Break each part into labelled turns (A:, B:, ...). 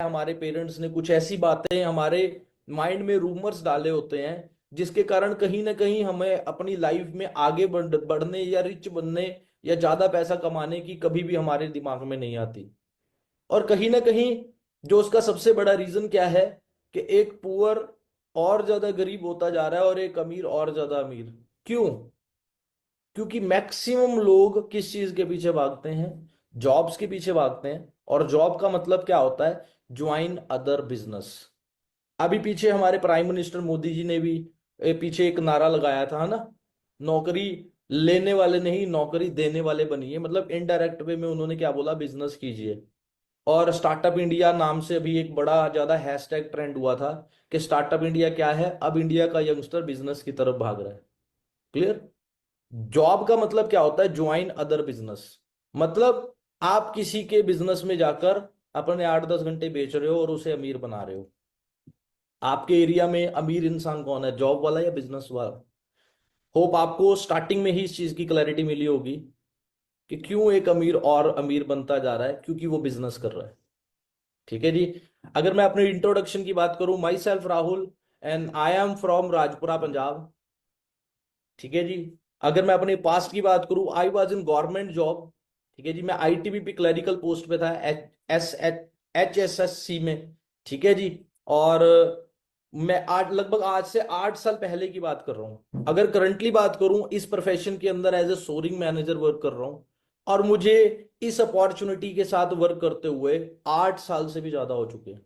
A: हमारे पेरेंट्स ने कुछ ऐसी बातें हमारे माइंड में रूमर्स डाले होते हैं जिसके कारण कहीं ना कहीं हमें अपनी लाइफ में आगे बढ़ने या रिच बनने या ज्यादा पैसा कमाने की कभी भी हमारे दिमाग में नहीं आती। और कहीं ना कहीं जो उसका सबसे बड़ा रीजन क्या है कि एक पुअर और ज्यादा गरीब होता जा रहा है और एक अमीर और ज्यादा अमीर। क्यों? क्योंकि मैक्सिमम लोग किस चीज के पीछे भागते हैं? जॉब्स के पीछे भागते हैं। और जॉब का मतलब क्या होता है? Join other business. अभी पीछे हमारे प्राइम मिनिस्टर मोदी जी ने भी पीछे एक नारा लगाया था, है ना? नौकरी लेने वाले नहीं, नौकरी देने वाले बनिए। मतलब इनडायरेक्ट वे में उन्होंने क्या बोला? बिजनेस कीजिए। और स्टार्टअप इंडिया नाम से अभी एक बड़ा ज्यादा हैशटैग ट्रेंड हुआ था कि स्टार्टअप इंडिया क्या है? अब इंडिया का यंगस्टर बिजनेस की तरफ भाग रहा है। क्लियर? जॉब का मतलब क्या होता है? Join other business. मतलब आप किसी के बिजनेस में जाकर अपने 8-10 घंटे बेच रहे हो और उसे अमीर बना रहे हो। आपके एरिया में अमीर इंसान कौन है? जॉब वाला या बिजनेस वाला? होप आपको स्टार्टिंग में ही इस चीज की क्लैरिटी मिली होगी कि क्यों एक अमीर और अमीर बनता जा रहा है। क्योंकि वो बिजनेस कर रहा है। ठीक है जी। अगर मैं अपने इंट्रोडक्शन की बात करूं, my self Rahul and I am from Rajpura Punjab. ठीक है जी। अगर मैं अपने पास्ट की बात करूं, I was in government job. ठीक है जी। मैं आईटीबीपी क्लरिकल पोस्ट पे था, HSSC में। ठीक है जी। और मैं आज लगभग आज से 8 साल पहले की बात कर रहा हूं। अगर करंटली बात करूं, इस प्रोफेशन के अंदर as a sourcing manager work कर रहा हूं। और मुझे इस अपॉर्चुनिटी के साथ वर्क करते हुए 8 साल से भी ज्यादा हो चुके हैं।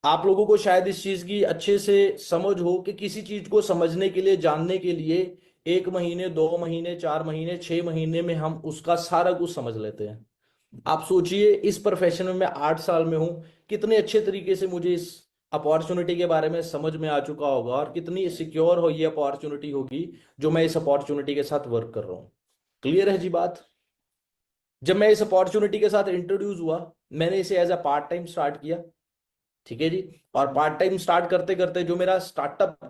A: आप लोगों को शायद इस चीज की अच्छे से समझ हो कि किसी चीज को समझने के लिए, जानने के लिए 1 महीने, 2 महीने, 4 महीने, 6 महीने में हम उसका सारा कुछ समझ लेते हैं। आप सोचिए, इस प्रोफेशन में मैं 8 साल में हूं। कितने अच्छे तरीके से मुझे इस अपॉर्चुनिटी के बारे में समझ में आ चुका होगा और कितनी सिक्योर हो ये अपॉर्चुनिटी होगी जो मैं इस अपॉर्चुनिटी के साथ वर्क कर रहा हूँ। क्लियर है जी बात? जब मैं इस अपॉर्चुनिटी के साथ इंट्रोड्यूस हुआ, मैंने इसे as a part time start किया। ठीक है जी। और पार्ट टाइम स्टार्ट करते करते जो मेरा स्टार्टअप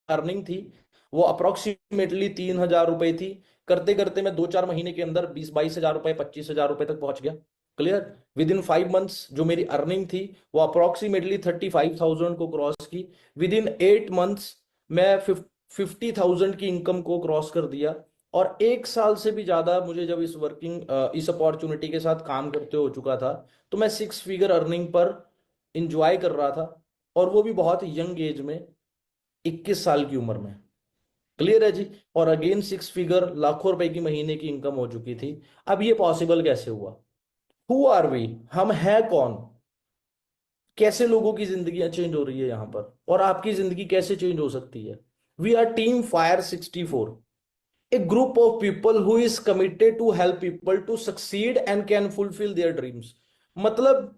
A: अर्निंग थी वो अप्रोक्सीमेटली 3,000 रुपए थी। करते करते मैं 2-4 महीने के अंदर 20-22 हजार रुपए, 25 हजार रुपए तक पहुंच गया। क्लियर? विद इन 5 मंथ्स जो मेरी अर्निंग थी वो अप्रोक्सीमेटली 35,000 को क्रॉस की। विद इन 8 मंथ्स मैं 50,000 की इनकम को क्रॉस कर दिया। और 1 साल से भी ज्यादा मुझे जब इस अपॉर्चुनिटी के साथ काम करते हो चुका था, तो मैं 6 फिगर अर्निंग पर इंजॉय कर रहा था। और वो भी बहुत यंग एज में, 21 साल की उम्र में। क्लियर है जी? और अगेन 6 फिगर, लाखों रुपए की महीने की इनकम हो चुकी थी। अब ये पॉसिबल कैसे हुआ? Who are we? हम हैं कौन? कैसे लोगों की जिंदगी चेंज हो रही है यहां पर, और आपकी जिंदगी कैसे चेंज हो सकती है? We are team fire 64, a group of people who is committed to help people to succeed and can fulfill their dreams। मतलब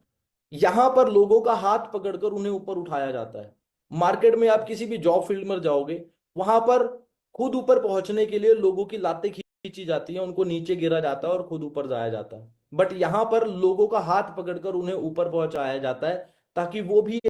A: यहां पर लोगों का हाथ पकड़कर उन्हें ऊपर उठाया जाता है। मार्केट में आप किसी भी जॉब फील्ड में जाओगे, वहां पर खुद ऊपर पहुंचने के लिए लोगों की लातें खींची जाती हैं, उनको नीचे गिरा जाता है और खुद ऊपर जाया जाता है। बट यहां पर लोगों का हाथ पकड़कर उन्हें ऊपर पहुंचाया जाता है ताकि वो भी।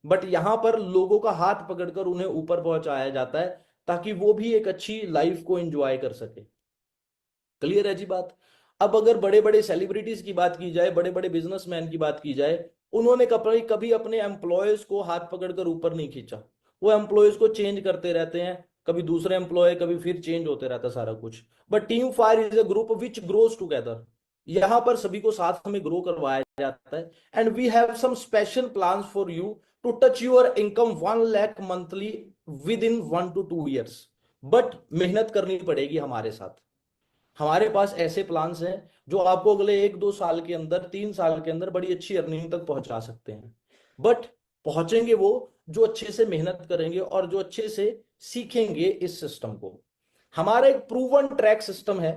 A: बट यहां पर लोगों का हाथ पकड़कर उन्हें ऊपर पहुंचाया जाता है ताकि वो भी एक अच्छी लाइफ को एंजॉय कर सके। क्लियर है जी बात? अब अगर बड़े बड़े सेलिब्रिटीज की बात की जाए, बड़े बड़े बिजनेसमैन की बात की जाए, उन्होंने कभी कभी अपने एम्प्लॉयज को हाथ पकड़कर ऊपर नहीं खींचा। वो एम्प्लॉयज को चेंज करते रहते हैं, कभी दूसरे एम्प्लॉय, कभी फिर चेंज होते रहता है सारा कुछ। But team fire is a group which grows together. यहां पर सभी को साथ में ग्रो करवाया जाता है। And we have some special plans for you to touch your income 1 lakh monthly within 1 to 2 years। But मेहनत करनी पड़ेगी हमारे साथ। हमारे पास ऐसे प्लान्स हैं जो आपको अगले 1-2 साल के अंदर, 3 साल के अंदर बड़ी अच्छी अर्निंग तक पहुंचा सकते हैं। बट पहुंचेंगे वो जो अच्छे से मेहनत करेंगे और जो अच्छे से सीखेंगे इस सिस्टम को। हमारा एक प्रूवन ट्रैक सिस्टम है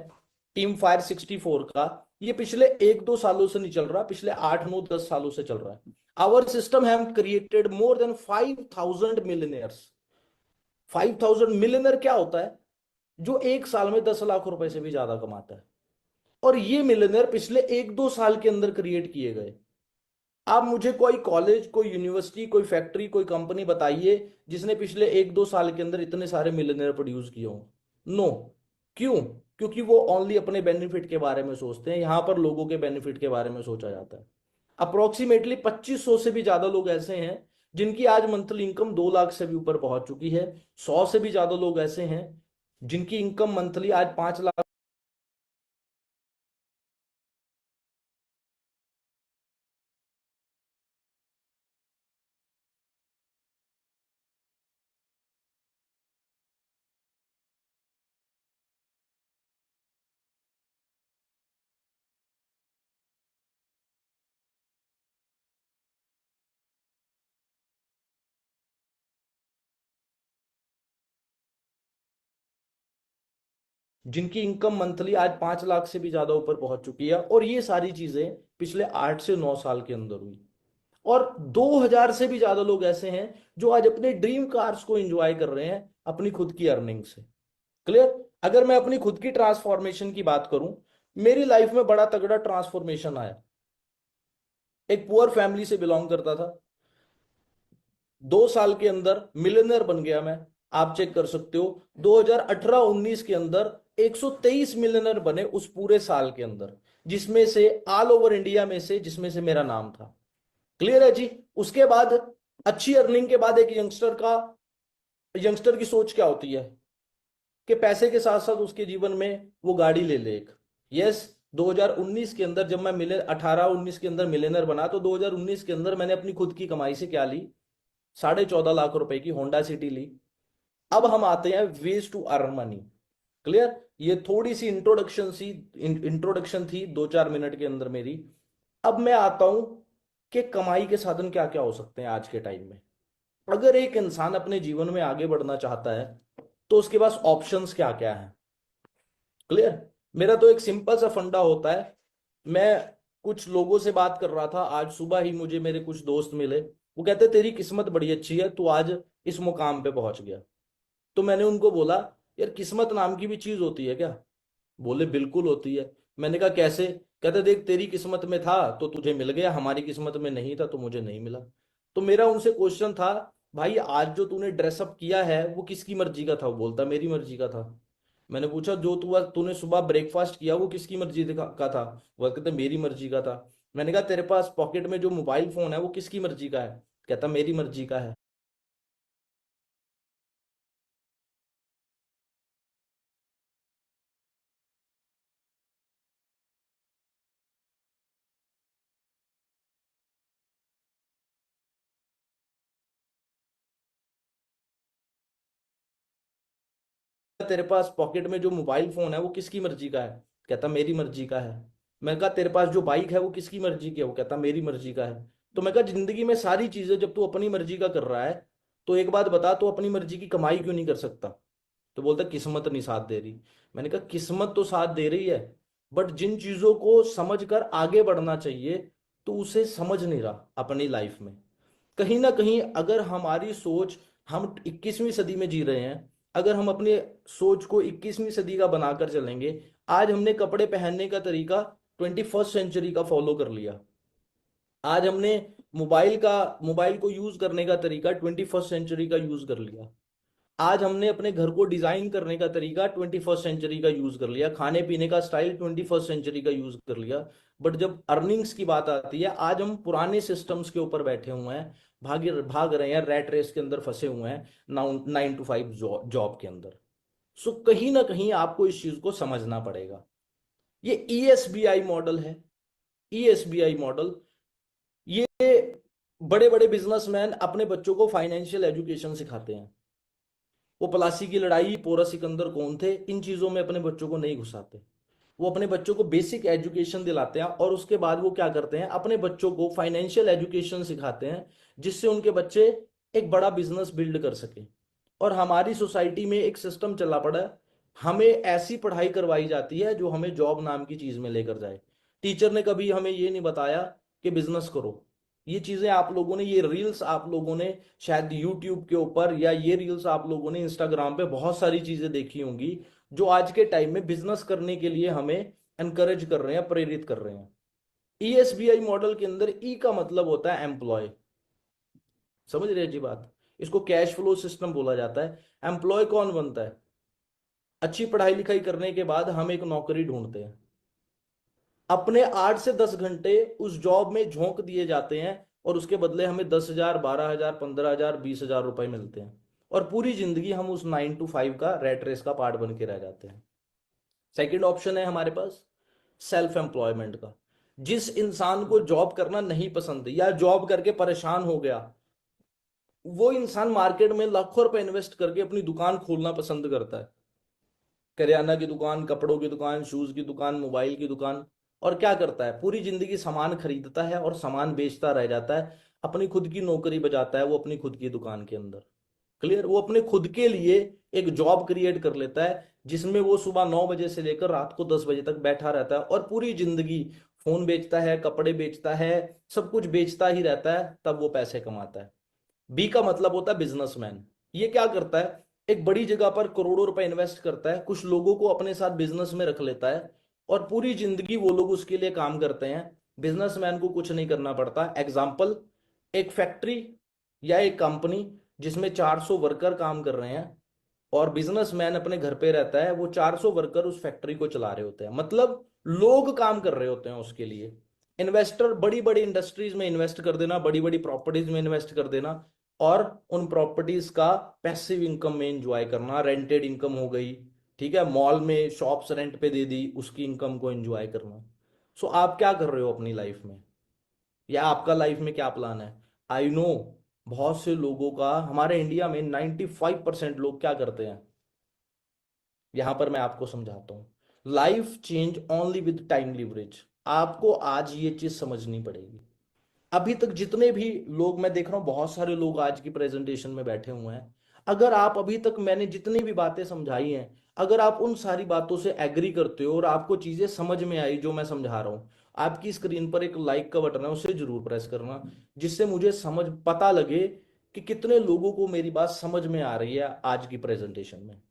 A: टीम फायर 64 का। ये पिछले 1-2 सालों से नहीं चल रहा, पिछले 8-9-10 सालों से चल रहा है। Our system have created more than 5,000 millionaires. 5,000 millionaire क्या होता है? जो एक साल में 10 लाख रुपए से भी ज्यादा कमाता है। और ये मिलियनर पिछले 1-2 साल के अंदर क्रिएट किए गए। आप मुझे कोई कॉलेज, कोई यूनिवर्सिटी, कोई फैक्ट्री, कोई कंपनी बताइए जिसने पिछले 1-2 साल के अंदर इतने सारे मिलियनर प्रोड्यूस किए हों। नो। क्यों? क्योंकि वो ओनली अपने बेनिफिट के बारे में सोचते हैं। यहां पर लोगों के बेनिफिट के बारे में सोचा जाता है। अप्रोक्सीमेटली 2500 से भी ज्यादा लोग ऐसे हैं जिनकी आज मंथली इनकम 2 लाख से भी ऊपर पहुंच चुकी है। 100 से भी ज्यादा लोग ऐसे हैं जिनकी इनकम मंथली आज 5 लाख। जिनकी इनकम मंथली आज 5 लाख से भी ज्यादा ऊपर पहुंच चुकी है। और ये सारी चीजें पिछले 8 से 9 साल के अंदर हुई। और 2,000 से भी ज्यादा लोग ऐसे हैं जो आज अपने ड्रीम कार्स को एंजॉय कर रहे हैं अपनी खुद की अर्निंग से। क्लियर? अगर मैं अपनी खुद की ट्रांसफॉर्मेशन की बात करूं, मेरी लाइफ में बड़ा तगड़ा ट्रांसफॉर्मेशन आया। एक पुअर फैमिली से बिलोंग करता था, 2 साल के अंदर मिलियनर बन गया मैं। आप चेक कर सकते हो 2018-19 के अंदर 123 मिलियनर बने उस पूरे साल के अंदर, जिसमें से ऑल ओवर इंडिया में से जिसमें से मेरा नाम था। क्लियर है जी? उसके बाद अच्छी अर्निंग के बाद एक यंगस्टर की सोच क्या होती है कि पैसे के साथ साथ उसके जीवन में वो गाड़ी ले ले एक। यस, 2019 के अंदर जब मैं मिले 18-19 के अंदर मिलियनर बना, तो 2019 के अंदर मैंने अपनी खुद की कमाई से क्या ली? 14.5 लाख रुपए की होंडा सिटी ली। अब हम आते हैं ways to earn money. Clear? ये थोड़ी सी इंट्रोडक्शन थी 2-4 मिनट के अंदर मेरी। अब मैं आता हूं कि कमाई के साधन क्या क्या हो सकते हैं आज के टाइम में। अगर एक इंसान अपने जीवन में आगे बढ़ना चाहता है तो उसके पास ऑप्शंस क्या क्या है। क्लियर? मेरा तो एक सिंपल सा फंडा होता है। मैं कुछ लोगों से बात कर रहा था, आज सुबह ही मुझे मेरे कुछ दोस्त मिले। वो कहते तेरी किस्मत बड़ी अच्छी है, तू आज इस मुकाम पे पहुंच गया। तो मैंने उनको बोला, यार किस्मत नाम की भी चीज होती है क्या? बोले बिल्कुल होती है। मैंने कहा कैसे? कहते देख, तेरी किस्मत में था तो तुझे मिल गया, हमारी किस्मत में नहीं था तो मुझे नहीं मिला। तो मेरा उनसे क्वेश्चन था, भाई आज जो तूने ड्रेसअप किया है वो किसकी मर्जी का था? वो बोलता मेरी मर्जी का था। मैंने पूछा जो तूने सुबह ब्रेकफास्ट किया वो किसकी मर्जी का था? वो कहते मेरी मर्जी का था। मैंने कहा तेरे पास पॉकेट में जो मोबाइल फोन है वो किसकी मर्जी का है? कहता मेरी मर्जी का है। तेरे पास पॉकेट में जो मोबाइल फोन है वो किसकी मर्जी का है? कहता मेरी मर्जी का है। मैं कहा तेरे पास जो बाइक है वो किसकी मर्जी की है? वो कहता मेरी मर्जी का है। तो मैं कहा जिंदगी में सारी चीजें जब तू अपनी मर्जी का कर रहा है, तो एक बात बता, तू अपनी मर्जी की कमाई क्यों नहीं कर सकता? तो बोलता किस्मत नहीं साथ दे रही। मैंने कहा किस्मत तो साथ दे रही है, बट जिन चीजों को समझ कर आगे बढ़ना चाहिए तो उसे समझ नहीं रहा अपनी लाइफ में। कहीं ना कहीं अगर हमारी सोच, हम 21वीं सदी में जी रहे हैं, अगर हम अपनी सोच को 21वीं सदी का बनाकर चलेंगे। आज हमने कपड़े पहनने का तरीका 21st सेंचुरी का फॉलो कर लिया। आज हमने मोबाइल को यूज करने का तरीका 21st सेंचुरी का यूज कर लिया। आज हमने अपने घर को डिजाइन करने का तरीका 21st सेंचुरी का यूज कर लिया। खाने पीने का स्टाइल 21st सेंचुरी का यूज कर लिया। बट जब अर्निंग्स की बात आती है, आज हम पुराने सिस्टम्स के ऊपर बैठे हुए हैं, भाग रहे हैं, रैट रेस के अंदर फंसे हुए हैं, 9 to 5 जॉब के अंदर। सो कहीं ना कहीं आपको इस चीज को समझना पड़ेगा। ये ईएसबीआई मॉडल है। ईएसबीआई मॉडल, ये बड़े बड़े बिजनेसमैन अपने बच्चों को फाइनेंशियल एजुकेशन सिखाते हैं। वो प्लासी की लड़ाई, पोरस सिकंदर कौन थे, इन चीजों में अपने बच्चों को नहीं घुसाते। वो अपने बच्चों को बेसिक एजुकेशन दिलाते हैं और उसके बाद वो क्या करते हैं, अपने बच्चों को फाइनेंशियल एजुकेशन सिखाते हैं, जिससे उनके बच्चे एक बड़ा बिजनेस बिल्ड कर सके। और हमारी सोसाइटी में एक सिस्टम चला पड़ा है, हमें ऐसी पढ़ाई करवाई जाती है जो हमें जॉब नाम की चीज में लेकर जाए। टीचर ने कभी हमें ये नहीं बताया कि बिजनेस करो। ये चीजें आप लोगों ने, ये रील्स आप लोगों ने शायद यूट्यूब के ऊपर, या ये रील्स आप लोगों ने इंस्टाग्राम पे बहुत सारी चीजें देखी होंगी, जो आज के टाइम में बिजनेस करने के लिए हमें एनकरेज कर रहे हैं, प्रेरित कर रहे हैं। ईएसबीआई मॉडल के अंदर ई का मतलब होता है एम्प्लॉय। समझ रहे हैं जी बात? इसको कैश फ्लो सिस्टम बोला जाता है। एम्प्लॉय कौन बनता है? अच्छी पढ़ाई लिखाई करने के बाद हम एक नौकरी ढूंढते हैं, अपने 8 से 10 घंटे उस जॉब में झोंक दिए जाते हैं, और उसके बदले हमें 10,000, 12,000, 15,000, 20,000 रुपए मिलते हैं। और पूरी जिंदगी हम उस 9 to 5 का रेट रेस का पार्ट बन के रह जाते हैं। सेकंड ऑप्शन है हमारे पास सेल्फ एम्प्लॉयमेंट का। जिस इंसान को जॉब करना नहीं पसंद या जॉब करके परेशान हो गया, वो इंसान मार्केट में लाखों रुपए इन्वेस्ट करके अपनी दुकान खोलना पसंद करता है। करियाना की दुकान, कपड़ों की दुकान, शूज की दुकान, मोबाइल की दुकान। और क्या करता है, पूरी जिंदगी सामान खरीदता है और सामान बेचता रह जाता है। अपनी खुद की नौकरी बजाता है वो अपनी खुद की दुकान के अंदर। क्लियर? वो अपने खुद के लिए एक जॉब क्रिएट कर लेता है, जिसमें वो सुबह 9 बजे से लेकर रात को 10 बजे तक बैठा रहता है, और पूरी जिंदगी फोन बेचता है, कपड़े बेचता है, सब कुछ बेचता ही रहता है, तब वो पैसे कमाता है। बी का मतलब होता है बिजनेसमैन। ये क्या करता है, एक बड़ी जगह पर करोड़ों रुपए इन्वेस्ट करता है, कुछ लोगों को अपने साथ बिजनेस में रख लेता है, और पूरी जिंदगी वो लोग उसके लिए काम करते हैं। बिजनेसमैन को कुछ नहीं करना पड़ता। एग्जाम्पल, एक फैक्ट्री या एक कंपनी जिसमें 400 वर्कर काम कर रहे हैं, और बिजनेसमैन अपने घर पे रहता है, वो 400 वर्कर उस फैक्ट्री को चला रहे होते हैं, मतलब लोग काम कर रहे होते हैं उसके लिए। इन्वेस्टर बड़ी बड़ी इंडस्ट्रीज में इन्वेस्ट कर देना, बड़ी बड़ी प्रॉपर्टीज में इन्वेस्ट कर देना, और उन प्रॉपर्टीज का पैसिव इनकम में एंजॉय करना। रेंटेड इनकम हो गई, ठीक है, मॉल में शॉप्स रेंट पे दे दी, उसकी इनकम को एंजॉय करना। सो आप क्या कर रहे हो अपनी लाइफ में, या आपका लाइफ में क्या प्लान है? आई नो बहुत से लोगों का, हमारे इंडिया में 95% लोग क्या करते हैं, यहां पर मैं आपको समझाता हूं। Life change only with time leverage. आपको आज ये चीज समझनी पड़ेगी। अभी तक जितने भी लोग मैं देख रहा हूं, बहुत सारे लोग आज की प्रेजेंटेशन में बैठे हुए हैं, अगर आप अभी तक मैंने जितनी भी बातें समझाई हैं, अगर आप उन सारी बातों से एग्री करते हो और आपको चीजें समझ में आई जो मैं समझा रहा हूं, आपकी स्क्रीन पर एक लाइक का बटन है, उसे जरूर प्रेस करना, जिससे मुझे समझ पता लगे कि कितने लोगों को मेरी बात समझ में आ रही है आज की प्रेजेंटेशन में।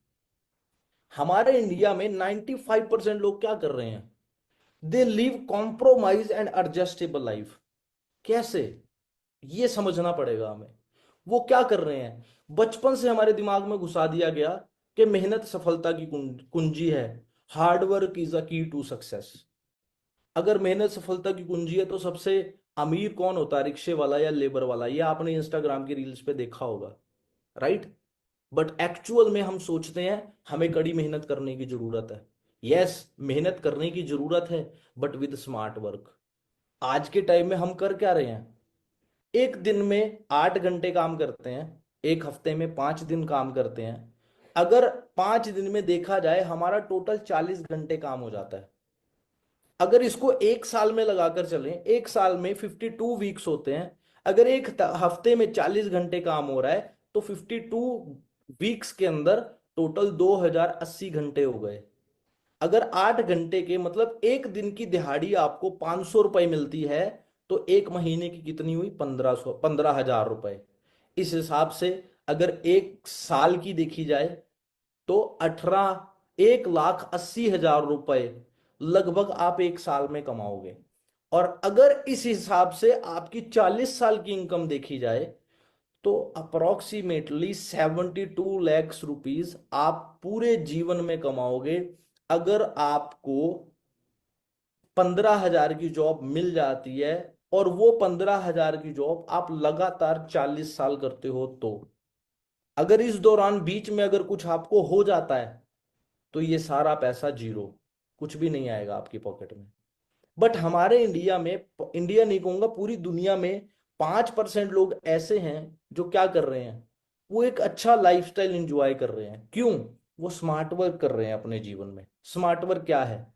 A: हमारे इंडिया में 95% लोग क्या कर रहे हैं, they live compromise and adjustable life. कैसे? ये समझना पड़ेगा हमें। वो क्या कर रहे हैं, बचपन से हमारे दिमाग में घुसा दिया गया कि मेहनत सफलता की कुंजी है। हार्ड वर्क इज अ की टू सक्सेस। अगर मेहनत सफलता की कुंजी है, तो सबसे अमीर कौन होता है, रिक्शे वाला या लेबर वाला? ये आपने इंस्टाग्राम की रील्स पे देखा होगा, राइट? बट एक्चुअल में हम सोचते हैं हमें कड़ी मेहनत करने की जरूरत है। यस, मेहनत करने की जरूरत है, बट विद स्मार्ट वर्क। आज के टाइम में हम कर क्या रहे हैं, एक दिन में 8 घंटे काम करते हैं, एक हफ्ते में 5 दिन काम करते हैं। अगर 5 दिन में देखा जाए, हमारा टोटल 40 घंटे काम हो जाता है। अगर इसको एक साल में लगाकर चलें, एक साल में 52 वीक्स होते हैं। अगर एक हफ्ते में 40 घंटे काम हो रहा है, तो 52 वीक्स के अंदर टोटल 2080 घंटे हो गए। अगर 8 घंटे के मतलब एक दिन की दिहाड़ी आपको 500 रुपए मिलती है, तो एक महीने की कितनी हुई, 15,000 रुपए। इस हिसाब से अगर एक साल की देखी जाए, तो 1,80,000 रुपए लगभग आप एक साल में कमाओगे। और अगर इस हिसाब से आपकी 40 साल की इनकम देखी जाए, तो अप्रोक्सीमेटली 72 लाख रुपीज आप पूरे जीवन में कमाओगे। अगर आपको 15,000 की जॉब मिल जाती है, और वो 15,000 की जॉब आप लगातार 40 साल करते हो, तो अगर इस दौरान बीच में अगर कुछ आपको हो जाता है, तो ये सारा पैसा जीरो, कुछ भी नहीं आएगा आपकी पॉकेट में। बट हमारे इंडिया में, इंडिया नहीं कहूंगा, पूरी दुनिया में 5% लोग ऐसे हैं जो क्या कर रहे हैं, वो एक अच्छा लाइफस्टाइल एंजॉय कर रहे हैं। क्यों? वो स्मार्ट वर्क कर रहे हैं अपने जीवन में। स्मार्ट वर्क क्या है?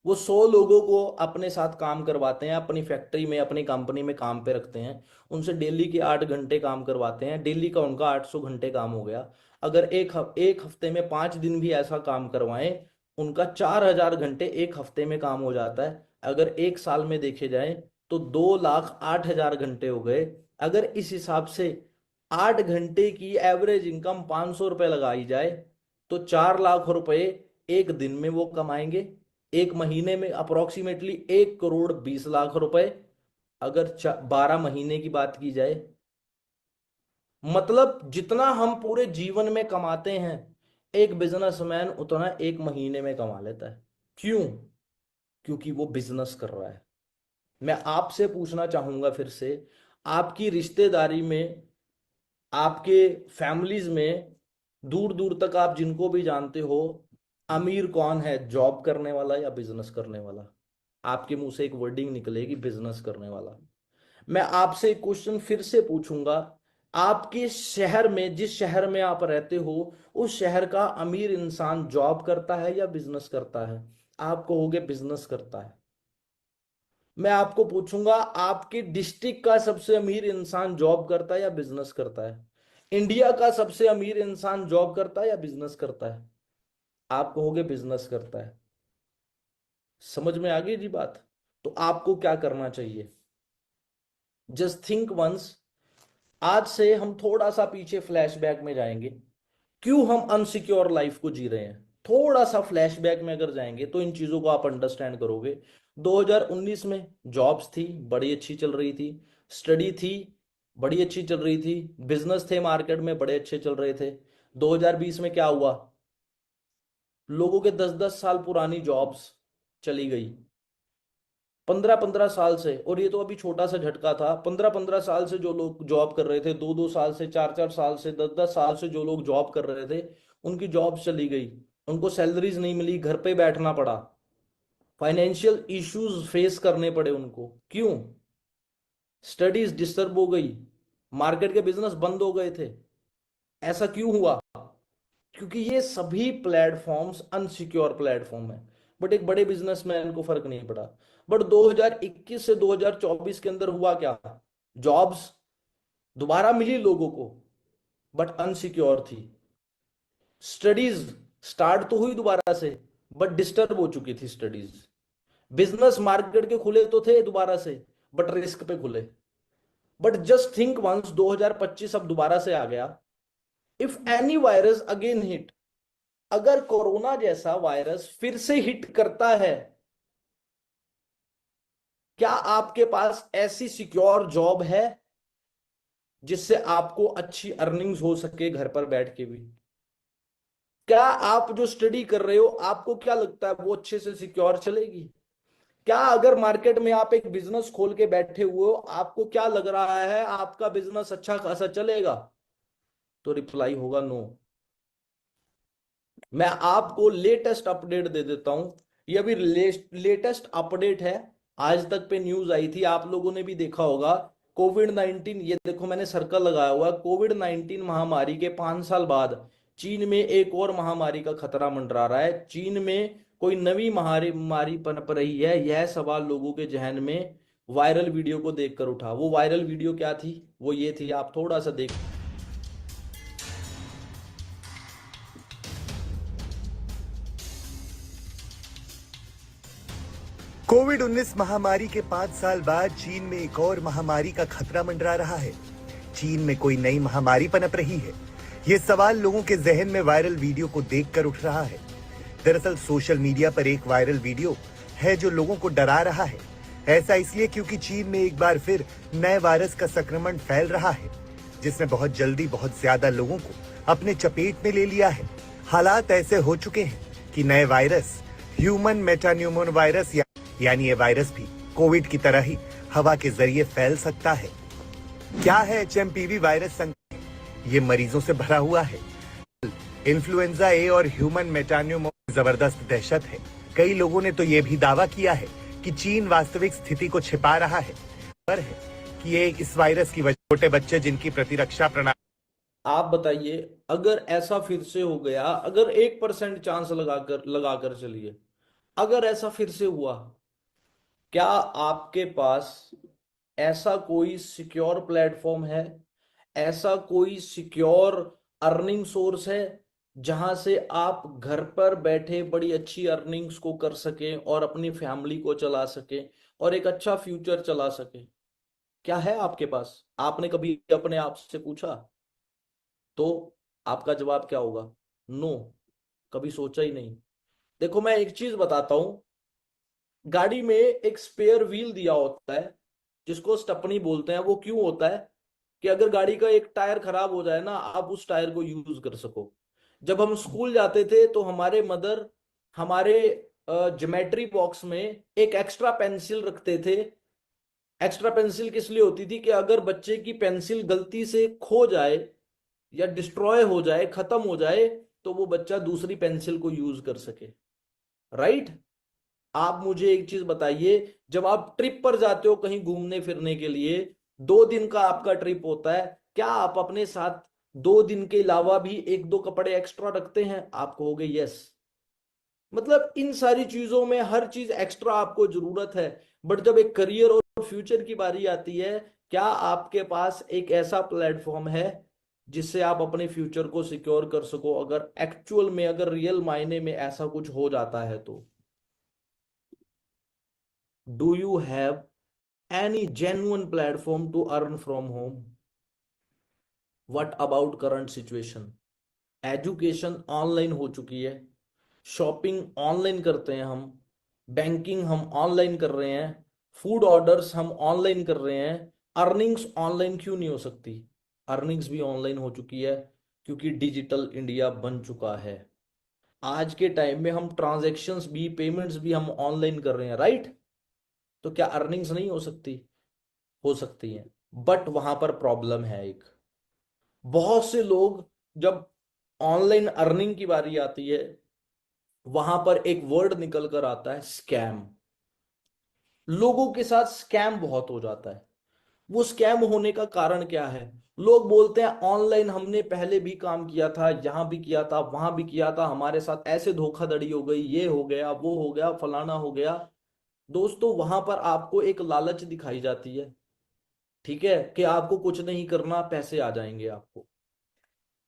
A: वो 100 लोगों को अपने साथ काम करवाते हैं, अपनी फैक्ट्री में, अपनी कंपनी में काम पे रखते हैं। उनसे डेली के 8 घंटे काम करवाते हैं, डेली का उनका 800 घंटे काम हो गया। अगर एक हफ्ते में 5 दिन भी ऐसा काम करवाएं, उनका 4,000 घंटे एक हफ्ते में काम हो जाता है। अगर एक साल में देखे जाए तो 2,08,000 घंटे हो गए। अगर इस हिसाब से 8 घंटे की एवरेज इनकम 500 रुपये लगाई जाए तो 4 लाख रुपए एक दिन में वो कमाएंगे। एक महीने में अप्रोक्सीमेटली 1,20,00,000 रुपए। अगर 12 महीने की बात की जाए, मतलब जितना हम पूरे जीवन में कमाते हैं, एक बिजनेसमैन उतना एक महीने में कमा लेता है। क्यों? क्योंकि वो बिजनेस कर रहा है। मैं आपसे पूछना चाहूंगा फिर से, आपकी रिश्तेदारी में, आपके फैमिलीज में, दूर दूर तक आप जिनको भी जानते हो, अमीर कौन है, जॉब करने वाला या बिजनेस करने वाला? आपके मुंह से एक वर्डिंग निकलेगी, बिजनेस करने वाला। मैं आपसे एक क्वेश्चन फिर से पूछूंगा, आपके शहर में, जिस शहर में आप रहते हो, उस शहर का अमीर इंसान जॉब करता है या बिजनेस करता है? आप कहोगे बिजनेस करता है। मैं आपको पूछूंगा, आपके डिस्ट्रिक्ट का सबसे अमीर इंसान जॉब करता है या बिजनेस करता है? इंडिया का सबसे अमीर इंसान जॉब करता है या बिजनेस करता है? आप कहोगे बिजनेस करता है। समझ में आ गई जी बात? तो आपको क्या करना चाहिए? Just think once. आज से हम थोड़ा सा पीछे फ्लैशबैक में जाएंगे, क्यों हम अनसिक्योर लाइफ को जी रहे हैं। थोड़ा सा फ्लैशबैक में अगर जाएंगे तो इन चीजों को आप अंडरस्टैंड करोगे। 2019 में जॉब्स थी, बड़ी अच्छी चल रही थी। स्टडी थी, बड़ी अच्छी चल रही थी। बिजनेस थे मार्केट में, बड़े अच्छे चल रहे थे। 2020 में क्या हुआ? लोगों के 10-10 साल पुरानी जॉब्स चली गई। 15-15 साल से, और ये तो अभी छोटा सा झटका था, 15-15 साल से जो लोग जॉब कर रहे थे, 2-2 साल से, 4-4 साल से, 10-10 साल से जो लोग जॉब कर रहे थे, उनकी जॉब चली गई। उनको सैलरीज नहीं मिली, घर पे बैठना पड़ा। फाइनेंशियल इश्यूज फेस करने पड़े उनको। क्यों? स्टडीज डिस्टर्ब हो गई, मार्केट के बिजनेस बंद हो गए थे। ऐसा क्यों हुआ? क्योंकि ये सभी प्लेटफॉर्म्स अनसिक्योर प्लेटफॉर्म है। बट एक बड़े बिजनेसमैन को फर्क नहीं पड़ा। बट 2021 से 2024 के अंदर हुआ क्या? जॉब्स दोबारा मिली लोगों को, बट अनसिक्योर थी। स्टडीज स्टार्ट तो हुई दोबारा से, बट डिस्टर्ब हो चुकी थी स्टडीज। बिजनेस मार्केट के खुले तो थे दोबारा से, बट रिस्क पे खुले। बट जस्ट थिंक वंस, 2025 अब दोबारा से आ गया। If any virus again hit, अगर कोरोना जैसा वायरस फिर से हिट करता है, क्या आपके पास ऐसी सिक्योर जॉब है जिससे आपको अच्छी अर्निंग्स हो सके घर पर बैठ के भी? क्या आप जो स्टडी कर रहे हो, आपको क्या लगता है वो अच्छे से सिक्योर चलेगी? क्या अगर मार्केट में आप एक बिजनेस खोल के बैठे हुए हो, आपको क्या लग रहा है आपका बिजनेस अच्छा खासा चलेगा? तो रिप्लाई होगा नो। मैं आपको लेटेस्ट अपडेट दे देता हूं। ये अभी लेटेस्ट अपडेट है, आज तक पे न्यूज आई थी, आप लोगों ने भी देखा होगा। कोविड 19, ये देखो मैंने सर्कल लगाया हुआ, कोविड 19 महामारी के 5 साल बाद चीन में एक और महामारी का खतरा मंडरा रहा है। चीन में कोई नवी महामारी पनप रही है, यह सवाल लोगों के जहन में वायरल वीडियो को देखकर उठा। वो वायरल वीडियो क्या थी? वो ये थी, आप थोड़ा सा देख।
B: कोविड 19 महामारी के 5 साल बाद चीन में एक और महामारी का खतरा मंडरा रहा है। चीन में कोई नई महामारी पनप रही है, ये सवाल लोगों के जहन में वायरल वीडियो को देखकर उठ रहा है। दरअसल सोशल मीडिया पर एक वायरल वीडियो है जो लोगों को डरा रहा है। ऐसा इसलिए क्योंकि चीन में एक बार फिर नए वायरस का संक्रमण फैल रहा है, जिसने बहुत जल्दी बहुत ज्यादा लोगों को अपने चपेट में ले लिया है। हालात ऐसे हो चुके हैं कि नए वायरस ह्यूमन मेटान्यूमोन वायरस यानी ये वायरस भी कोविड की तरह ही हवा के जरिए फैल सकता है। क्या है एचएमपीवी वायरस संक्रमण? ये मरीजों से भरा हुआ है। इन्फ्लुएंजा ए और ह्यूमन मेटान्यूमोन जबरदस्त दहशत है। कई लोगों ने तो ये भी दावा किया है कि चीन वास्तविक स्थिति को छिपा रहा है, पर है कि ये इस वायरस की वजह छोटे बच्चे जिनकी प्रतिरक्षा प्रणाली।
A: आप बताइए, अगर ऐसा फिर से हो गया, अगर 1% चांस लगाकर चलिए, अगर ऐसा फिर से हुआ, क्या आपके पास ऐसा कोई सिक्योर प्लेटफॉर्म है, ऐसा कोई सिक्योर अर्निंग सोर्स है जहां से आप घर पर बैठे बड़ी अच्छी अर्निंग्स को कर सकें और अपनी फैमिली को चला सकें और एक अच्छा फ्यूचर चला सकें? क्या है आपके पास? आपने कभी अपने आप से पूछा? तो आपका जवाब क्या होगा? नो, कभी सोचा ही नहीं। देखो मैं एक चीज बताता हूं, गाड़ी में एक स्पेयर व्हील दिया होता है जिसको स्टपनी बोलते हैं। वो क्यों होता है? कि अगर गाड़ी का एक टायर खराब हो जाए ना, आप उस टायर को यूज कर सको। जब हम स्कूल जाते थे तो हमारे मदर हमारे ज्योमेट्री बॉक्स में एक एक्स्ट्रा पेंसिल रखते थे। एक्स्ट्रा पेंसिल किस लिए होती थी? कि अगर बच्चे की पेंसिल गलती से खो जाए या डिस्ट्रॉय हो जाए, खत्म हो जाए, तो वो बच्चा दूसरी पेंसिल को यूज कर सके। राइट? आप मुझे एक चीज बताइए, जब आप ट्रिप पर जाते हो कहीं घूमने फिरने के लिए, 2 दिन का आपका ट्रिप होता है, क्या आप अपने साथ 2 दिन के अलावा भी एक दो कपड़े एक्स्ट्रा रखते हैं? आप कहोगे यस। मतलब इन सारी चीजों में हर चीज एक्स्ट्रा आपको जरूरत है। बट जब एक करियर और फ्यूचर की बारी आती है, क्या आपके पास एक ऐसा प्लेटफॉर्म है जिससे आप अपने फ्यूचर को सिक्योर कर सको, अगर एक्चुअल में, अगर रियल मायने में ऐसा कुछ हो जाता है तो? Do you have any genuine platform to earn from home? What about current situation? Education online हो चुकी है, शॉपिंग ऑनलाइन करते हैं हम, बैंकिंग हम ऑनलाइन कर रहे हैं, फूड ऑर्डर्स हम ऑनलाइन कर रहे हैं। अर्निंग्स ऑनलाइन क्यों नहीं हो सकती? अर्निंग्स भी ऑनलाइन हो चुकी है, क्योंकि डिजिटल इंडिया बन चुका है। आज के टाइम में हम ट्रांजैक्शंस भी, पेमेंट्स भी हम ऑनलाइन कर रहे हैं। राइट? तो क्या अर्निंग्स नहीं हो सकती? हो सकती हैं। बट वहां पर प्रॉब्लम है एक। बहुत से लोग, जब ऑनलाइन अर्निंग की बारी आती है, वहां पर एक वर्ड निकल कर आता है, स्कैम। लोगों के साथ स्कैम बहुत हो जाता है। वो स्कैम होने का कारण क्या है? लोग बोलते हैं ऑनलाइन हमने पहले भी काम किया था, यहां भी किया था, वहां भी किया था, हमारे साथ ऐसे धोखाधड़ी हो गई, ये हो गया, वो हो गया, फलाना हो गया। दोस्तों, वहां पर आपको एक लालच दिखाई जाती है, ठीक है, कि आपको कुछ नहीं करना, पैसे आ जाएंगे आपको।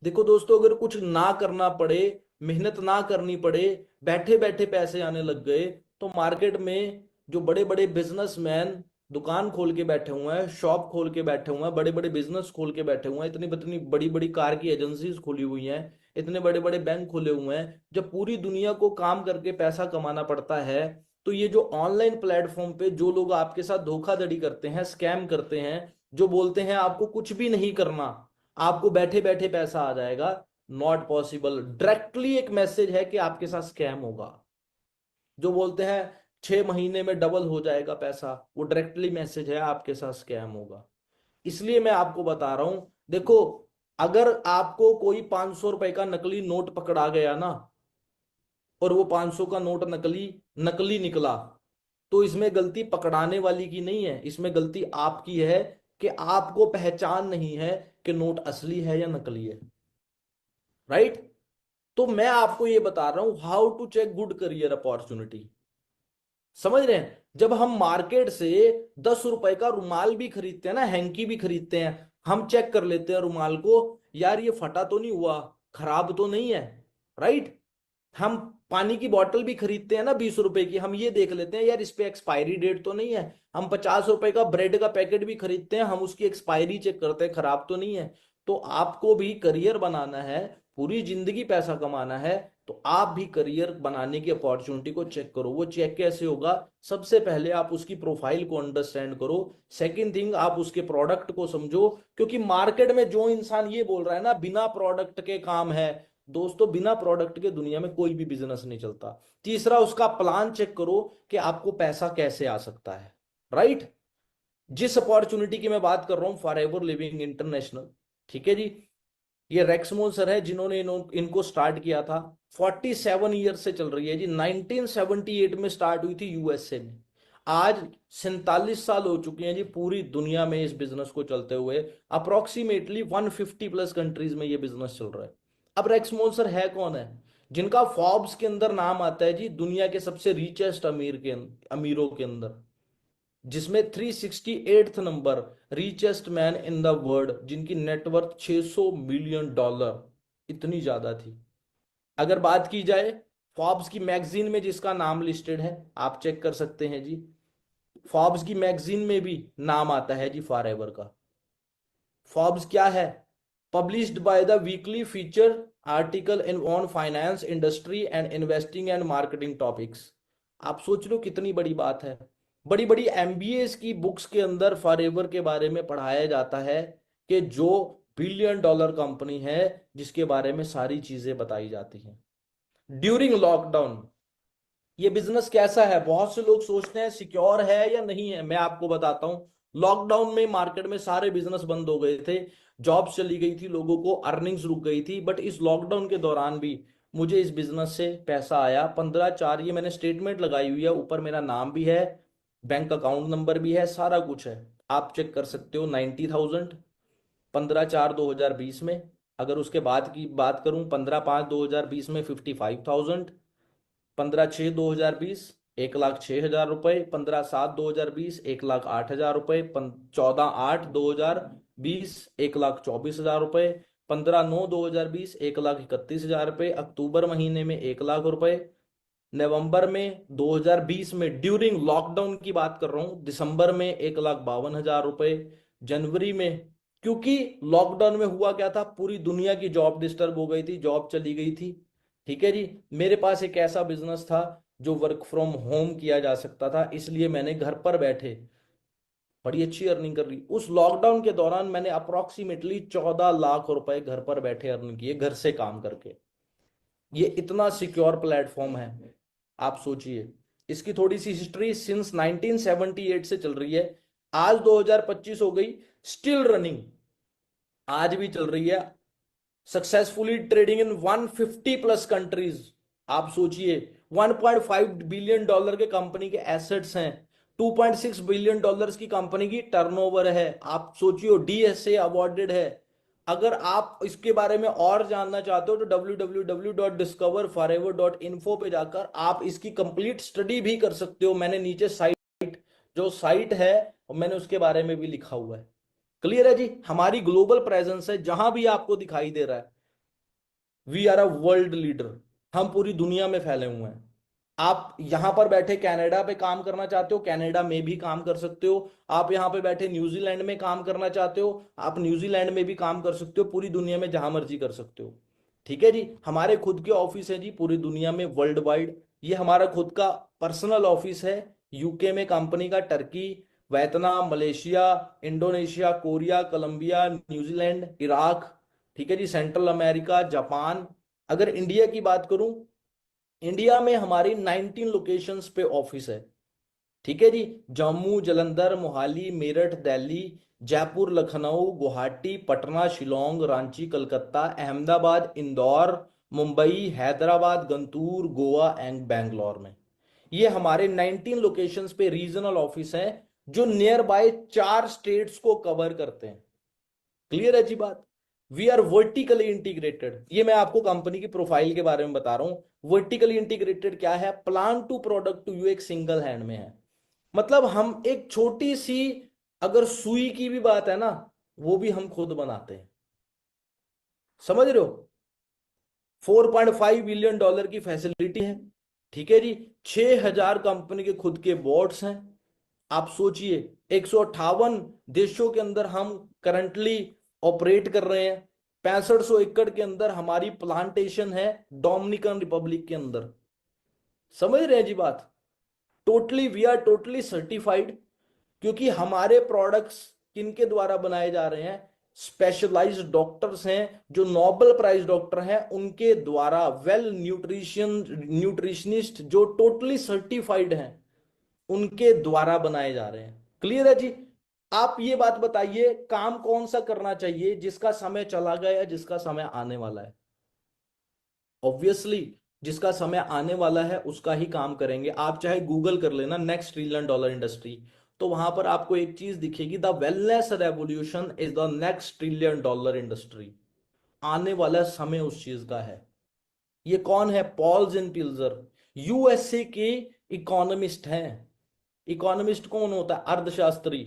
A: देखो दोस्तों, अगर कुछ ना करना पड़े, मेहनत ना करनी पड़े, बैठे बैठे पैसे आने लग गए, तो मार्केट में जो बड़े बड़े बिजनेसमैन दुकान खोल के बैठे हुए हैं, शॉप खोल के बैठे हुए हैं, बड़े बड़े बिजनेस खोल के बैठे हुए हैं, इतनी इतनी बड़ी बड़ी कार की एजेंसीज खुली हुई हैं, इतने बड़े बड़े बैंक खुले हुए हैं, जब पूरी दुनिया को काम करके पैसा कमाना पड़ता है, तो ये जो ऑनलाइन प्लेटफॉर्म पे जो लोग आपके साथ धोखाधड़ी करते हैं, स्कैम करते हैं, जो बोलते हैं आपको कुछ भी नहीं करना, आपको बैठे बैठे पैसा आ जाएगा, नॉट पॉसिबल। डायरेक्टली एक मैसेज है कि आपके साथ स्कैम होगा। जो बोलते हैं 6 महीने में डबल हो जाएगा पैसा, वो डायरेक्टली मैसेज है आपके साथ स्कैम होगा। इसलिए मैं आपको बता रहा हूं, देखो, अगर आपको कोई 500 रुपए का नकली नोट पकड़ा गया ना, और वो 500 का नोट नकली नकली निकला, तो इसमें गलती पकड़ाने वाली की नहीं है, इसमें गलती आपकी है कि आपको पहचान नहीं है कि नोट असली है या नकली है। राइट? तो मैं आपको ये बता रहा हूं, how to check good career opportunity. समझ रहे हैं? जब हम मार्केट से 10 रुपए का रुमाल भी खरीदते हैं ना, हैंकी भी खरीदते हैं, हम चेक कर लेते हैं रुमाल को, यार ये फटा तो नहीं हुआ, खराब तो नहीं है। राइट? हम पानी की बोतल भी खरीदते हैं ना 20 रुपए की, हम ये देख लेते हैं यार इस पे एक्सपायरी डेट तो नहीं है। हम 50 रुपए का ब्रेड का पैकेट भी खरीदते हैं, हम उसकी एक्सपायरी चेक करते हैं, खराब तो नहीं है। तो आपको भी करियर बनाना है, पूरी जिंदगी पैसा कमाना है, तो आप भी करियर बनाने की अपॉर्चुनिटी को चेक करो। वो चेक कैसे होगा? सबसे पहले आप उसकी प्रोफाइल को अंडरस्टैंड करो। सेकंड थिंग, आप उसके प्रोडक्ट को समझो, क्योंकि मार्केट में जो इंसान ये बोल रहा है ना बिना प्रोडक्ट के काम है, दोस्तों बिना प्रोडक्ट के दुनिया में कोई भी बिजनेस नहीं चलता। तीसरा, उसका प्लान चेक करो कि आपको पैसा कैसे आ सकता है। राइट? जिस अपॉर्चुनिटी की मैं बात कर रहा हूं, फॉर एवर लिविंग इंटरनेशनल, ठीक है जी, ये रेक्समोल सर है जिन्होंने इनको स्टार्ट किया था। 47 ईयर से चल रही है जी, 1978 में स्टार्ट हुई थी यूएसए में। आज 47 साल हो चुके हैं जी पूरी दुनिया में इस बिजनेस को चलते हुए। अप्रोक्सीमेटली 150 प्लस कंट्रीज में ये बिजनेस चल रहा है। अब रेक्समोल सर है कौन है? जिनका फॉर्ब्स के अंदर नाम आता है जी दुनिया के सबसे रिचेस्ट अमीरों के अंदर, जिसमें 368th number richest man in the world, जिनकी नेटवर्थ $600 मिलियन, इतनी ज्यादा थी। अगर बात की जाए फॉर्ब्स की मैगजीन में जिसका नाम लिस्टेड है, आप चेक कर सकते हैं जी, फॉर्ब्स की मैगजीन में भी नाम आता है जी फॉरएवर का। फॉर्ब्स क्या है? Published by the weekly feature article in on finance industry and investing and marketing topics. आप सोच लो कितनी बड़ी बात है। बड़ी बड़ी एमबीएस की बुक्स के अंदर फॉरएवर के बारे में पढ़ाया जाता है कि जो $1 बिलियन कंपनी है, जिसके बारे में सारी चीजें बताई जाती हैं। ड्यूरिंग लॉकडाउन ये बिजनेस कैसा है? बहुत से लोग सोचते हैं सिक्योर है या नहीं है। मैं आपको बताता हूं, लॉकडाउन में मार्केट में सारे बिजनेस बंद हो गए थे, जॉब्स चली गई थी, लोगों को अर्निंग्स रुक गई थी, बट इस लॉकडाउन के दौरान भी मुझे इस बिजनेस से पैसा आया। 15/4, ये मैंने स्टेटमेंट लगाई हुई है, ऊपर मेरा नाम भी है, बैंक अकाउंट नंबर भी है, सारा कुछ है, आप चेक कर सकते हो। 90,000 15/4/2020 में। अगर उसके बाद की बात करूं 15/5/2020 में 55,000, 15/6/2020 1,06,000 रुपए, 15/7/2020 1,08,000 रुपए, 14/8/2020 1,24,000 रुपए, 15/9/2020 1,31,000 रुपए, अक्टूबर महीने में 1,00,000 रुपए, नवंबर में 2020 में ड्यूरिंग लॉकडाउन की बात कर रहा हूं, दिसंबर में 1,52,000 रुपए, जनवरी में, क्योंकि लॉकडाउन में हुआ क्या था, पूरी दुनिया की जॉब डिस्टर्ब हो गई थी, जॉब चली गई थी। ठीक है जी, मेरे पास एक ऐसा बिजनेस था जो वर्क फ्रॉम होम किया जा सकता था, इसलिए मैंने घर पर बैठे बड़ी अच्छी अर्निंग कर ली। उस लॉकडाउन के दौरान मैंने अप्रोक्सीमेटली 14 लाख रुपए घर पर बैठे अर्न किए, घर से काम करके। ये इतना सिक्योर प्लेटफॉर्म है, आप सोचिए। इसकी थोड़ी सी हिस्ट्री सिंस 1978 से चल रही है, आज 2025 हो गई, स्टिल रनिंग, आज भी चल रही है, successfully trading in 150 plus countries. आप सोचिए, $1.5 बिलियन के कंपनी के एसेट्स हैं, $2.6 बिलियन की कंपनी की टर्नओवर है। आप सोचिए, डीएसए अवॉर्डेड है। अगर आप इसके बारे में और जानना चाहते हो तो www.discoverforever.info पे जाकर आप इसकी कंप्लीट स्टडी भी कर सकते हो। मैंने नीचे साइट, जो साइट है, मैंने उसके बारे में भी लिखा हुआ है। क्लियर है जी, हमारी ग्लोबल प्रेजेंस है, जहां भी आपको दिखाई दे रहा है we are a world leader, हम पूरी दुनिया में फैले हुए हैं। आप यहां पर बैठे कनाडा पे काम करना चाहते हो, कनाडा में भी काम कर सकते हो। आप यहां पे बैठे न्यूजीलैंड में काम करना चाहते हो, आप न्यूजीलैंड में भी काम कर सकते हो, पूरी दुनिया में जहां मर्जी कर सकते हो। ठीक है जी, हमारे खुद के ऑफिस है जी पूरी दुनिया में, वर्ल्ड वाइड। ये हमारा खुद का पर्सनल ऑफिस है, यूके में कंपनी का, Turkey, Vietnam, Malaysia, Indonesia, Korea, Colombia, New Zealand, Iraq, ठीक है जी, सेंट्रल अमेरिका, जापान। अगर इंडिया की बात करूं, इंडिया में हमारी 19 लोकेशंस पे ऑफिस है। ठीक है जी, जम्मू, जालंधर, मोहाली, मेरठ, दिल्ली, जयपुर, लखनऊ, गुवाहाटी, पटना, शिलोंग, रांची, कलकत्ता, अहमदाबाद, इंदौर, मुंबई, हैदराबाद, गंतूर, गोवा एंड बैंगलोर में। ये हमारे 19 लोकेशंस पे रीजनल ऑफिस हैं, जो नियर बाय 4 स्टेट्स को कवर करते हैं। क्लियर है जी बात? We are vertically integrated. ये मैं आपको कंपनी की प्रोफाइल के बारे में बता रहा हूं। वर्टिकली इंटीग्रेटेड क्या है? Plan to product to you एक सिंगल हैंड में है। मतलब हम एक छोटी सी, अगर सुई की भी बात है ना, वो भी हम खुद बनाते हैं। समझ रहे हो? $4.5 बिलियन की फैसिलिटी है। ठीक है जी, 6,000 कंपनी के खुद के बोर्ड्स हैं। आप सोचिए, 158 देशों के अंदर हम करंटली ऑपरेट कर रहे हैं। 6500 एकड़ के अंदर हमारी प्लांटेशन है, डोमिनिकन रिपब्लिक के अंदर। समझ रहे हैं जी बात? Totally we are totally certified, क्योंकि हमारे प्रोडक्ट्स किनके द्वारा बनाए जा रहे हैं? स्पेशलाइज्ड डॉक्टर्स हैं, जो नोबेल प्राइज डॉक्टर हैं, उनके द्वारा, वेल न्यूट्रिशनिस्ट जो टोटली सर्टिफाइड हैं, उनके द्वारा बनाए जा रहे हैं। क्लियर है जी? आप ये बात बताइए, काम कौन सा करना चाहिए जिसका समय चला गया या जिसका समय आने वाला है? ऑब्वियसली जिसका समय आने वाला है उसका ही काम करेंगे। आप चाहे गूगल कर लेना नेक्स्ट $1 ट्रिलियन इंडस्ट्री, तो वहां पर आपको एक चीज दिखेगी, the wellness revolution is the next $1 trillion industry. आने वाला समय उस चीज का है। ये कौन है? पॉल्स एंड पिल्जर, यूएसए के इकोनॉमिस्ट हैं। इकोनॉमिस्ट कौन होता है? अर्थशास्त्री।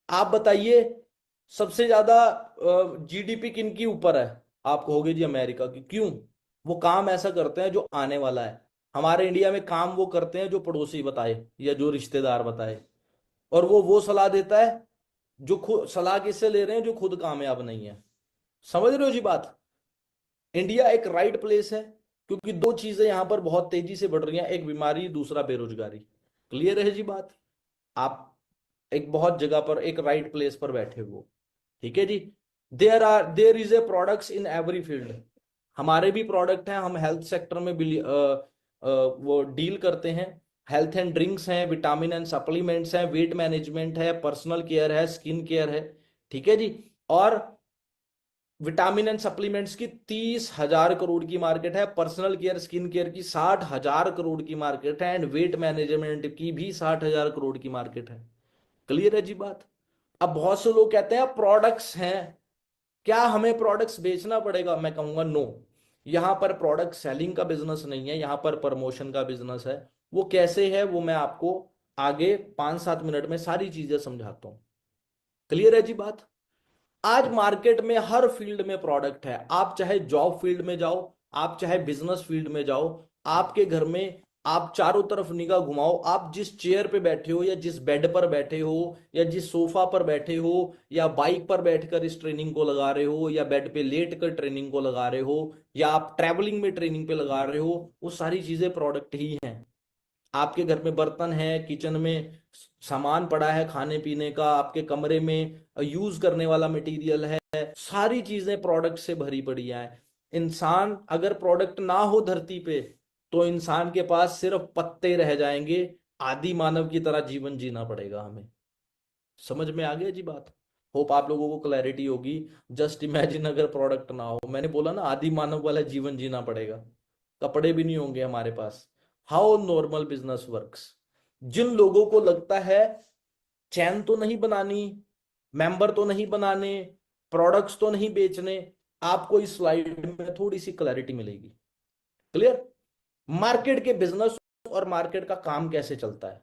A: आप बताइए सबसे ज्यादा जीडीपी किनकी ऊपर है? आप कहोगे जी अमेरिका की। क्यों? वो काम ऐसा करते हैं जो आने वाला है। हमारे इंडिया में काम वो करते हैं जो पड़ोसी बताए या जो रिश्तेदार बताए, और वो सलाह देता है जो खुद, सलाह किससे ले रहे हैं? जो खुद कामयाब नहीं है। समझ रहे हो जी बात? इंडिया एक राइट प्लेस है, क्योंकि दो चीजें यहां पर बहुत तेजी से बढ़ रही हैं, एक बीमारी, दूसरा बेरोजगारी। क्लियर है जी बात? आप एक बहुत जगह पर एक राइट प्लेस पर बैठे हो। ठीक है जी। There is a products in every field. हमारे भी प्रोडक्ट हैं, हम हेल्थ सेक्टर में भी वो डील करते हैं। हेल्थ एंड ड्रिंक्स हैं, विटामिन एंड सप्लीमेंट्स हैं, वेट मैनेजमेंट है, पर्सनल केयर है, स्किन केयर है। ठीक है जी। और विटामिन एंड सप्लीमेंट्स की 30,000 करोड़ की मार्केट है, पर्सनल केयर स्किन केयर की 60,000 करोड़ की मार्केट है, एंड वेट मैनेजमेंट की भी 60,000 करोड़ की मार्केट है। क्लियर है जी बात? अब बहुत से लोग कहते हैं प्रोडक्ट्स हैं, क्या हमें प्रोडक्ट्स बेचना पड़ेगा? मैं कहूंगा नो। यहां पर प्रोडक्ट सेलिंग का बिजनेस नहीं है, यहां पर प्रमोशन का बिजनेस है। वो कैसे है वो मैं आपको आगे 5-7 मिनट में सारी चीजें समझाता हूं। क्लियर है जी बात? आज मार्केट में हर फील्ड में प्रोडक्ट है। आप चाहे जॉब फील्ड में जाओ, आप चाहे बिजनेस फील्ड में जाओ, आपके घर में आप चारों तरफ निगाह घुमाओ, आप जिस चेयर पे बैठे हो या जिस बेड पर बैठे हो या जिस सोफा पर बैठे हो या बाइक पर बैठकर इस ट्रेनिंग को लगा रहे हो या बेड पे लेट कर ट्रेनिंग को लगा रहे हो या आप ट्रैवलिंग में ट्रेनिंग पे लगा रहे हो, वो सारी चीजें प्रोडक्ट ही हैं। आपके घर में बर्तन है, किचन में सामान पड़ा है खाने पीने का, आपके कमरे में यूज करने वाला मटेरियल है, सारी चीजें प्रोडक्ट से भरी पड़ी है। इंसान अगर प्रोडक्ट ना हो धरती पे, तो इंसान के पास सिर्फ पत्ते रह जाएंगे। आदि मानव की तरह जीवन जीना पड़ेगा हमें। समझ में आ गया जी बात? होप आप लोगों को क्लैरिटी होगी। जस्ट इमेजिन अगर प्रोडक्ट ना हो, मैंने बोला ना आदि मानव वाला जीवन जीना पड़ेगा, कपड़े भी नहीं होंगे हमारे पास। How normal business works. जिन लोगों को लगता है चैन तो नहीं बनानी, मेंबर तो नहीं बनाने, प्रोडक्ट्स तो नहीं बेचने, आपको इस स्लाइड में थोड़ी सी क्लैरिटी मिलेगी। क्लियर? मार्केट के बिजनेस और मार्केट का काम कैसे चलता है।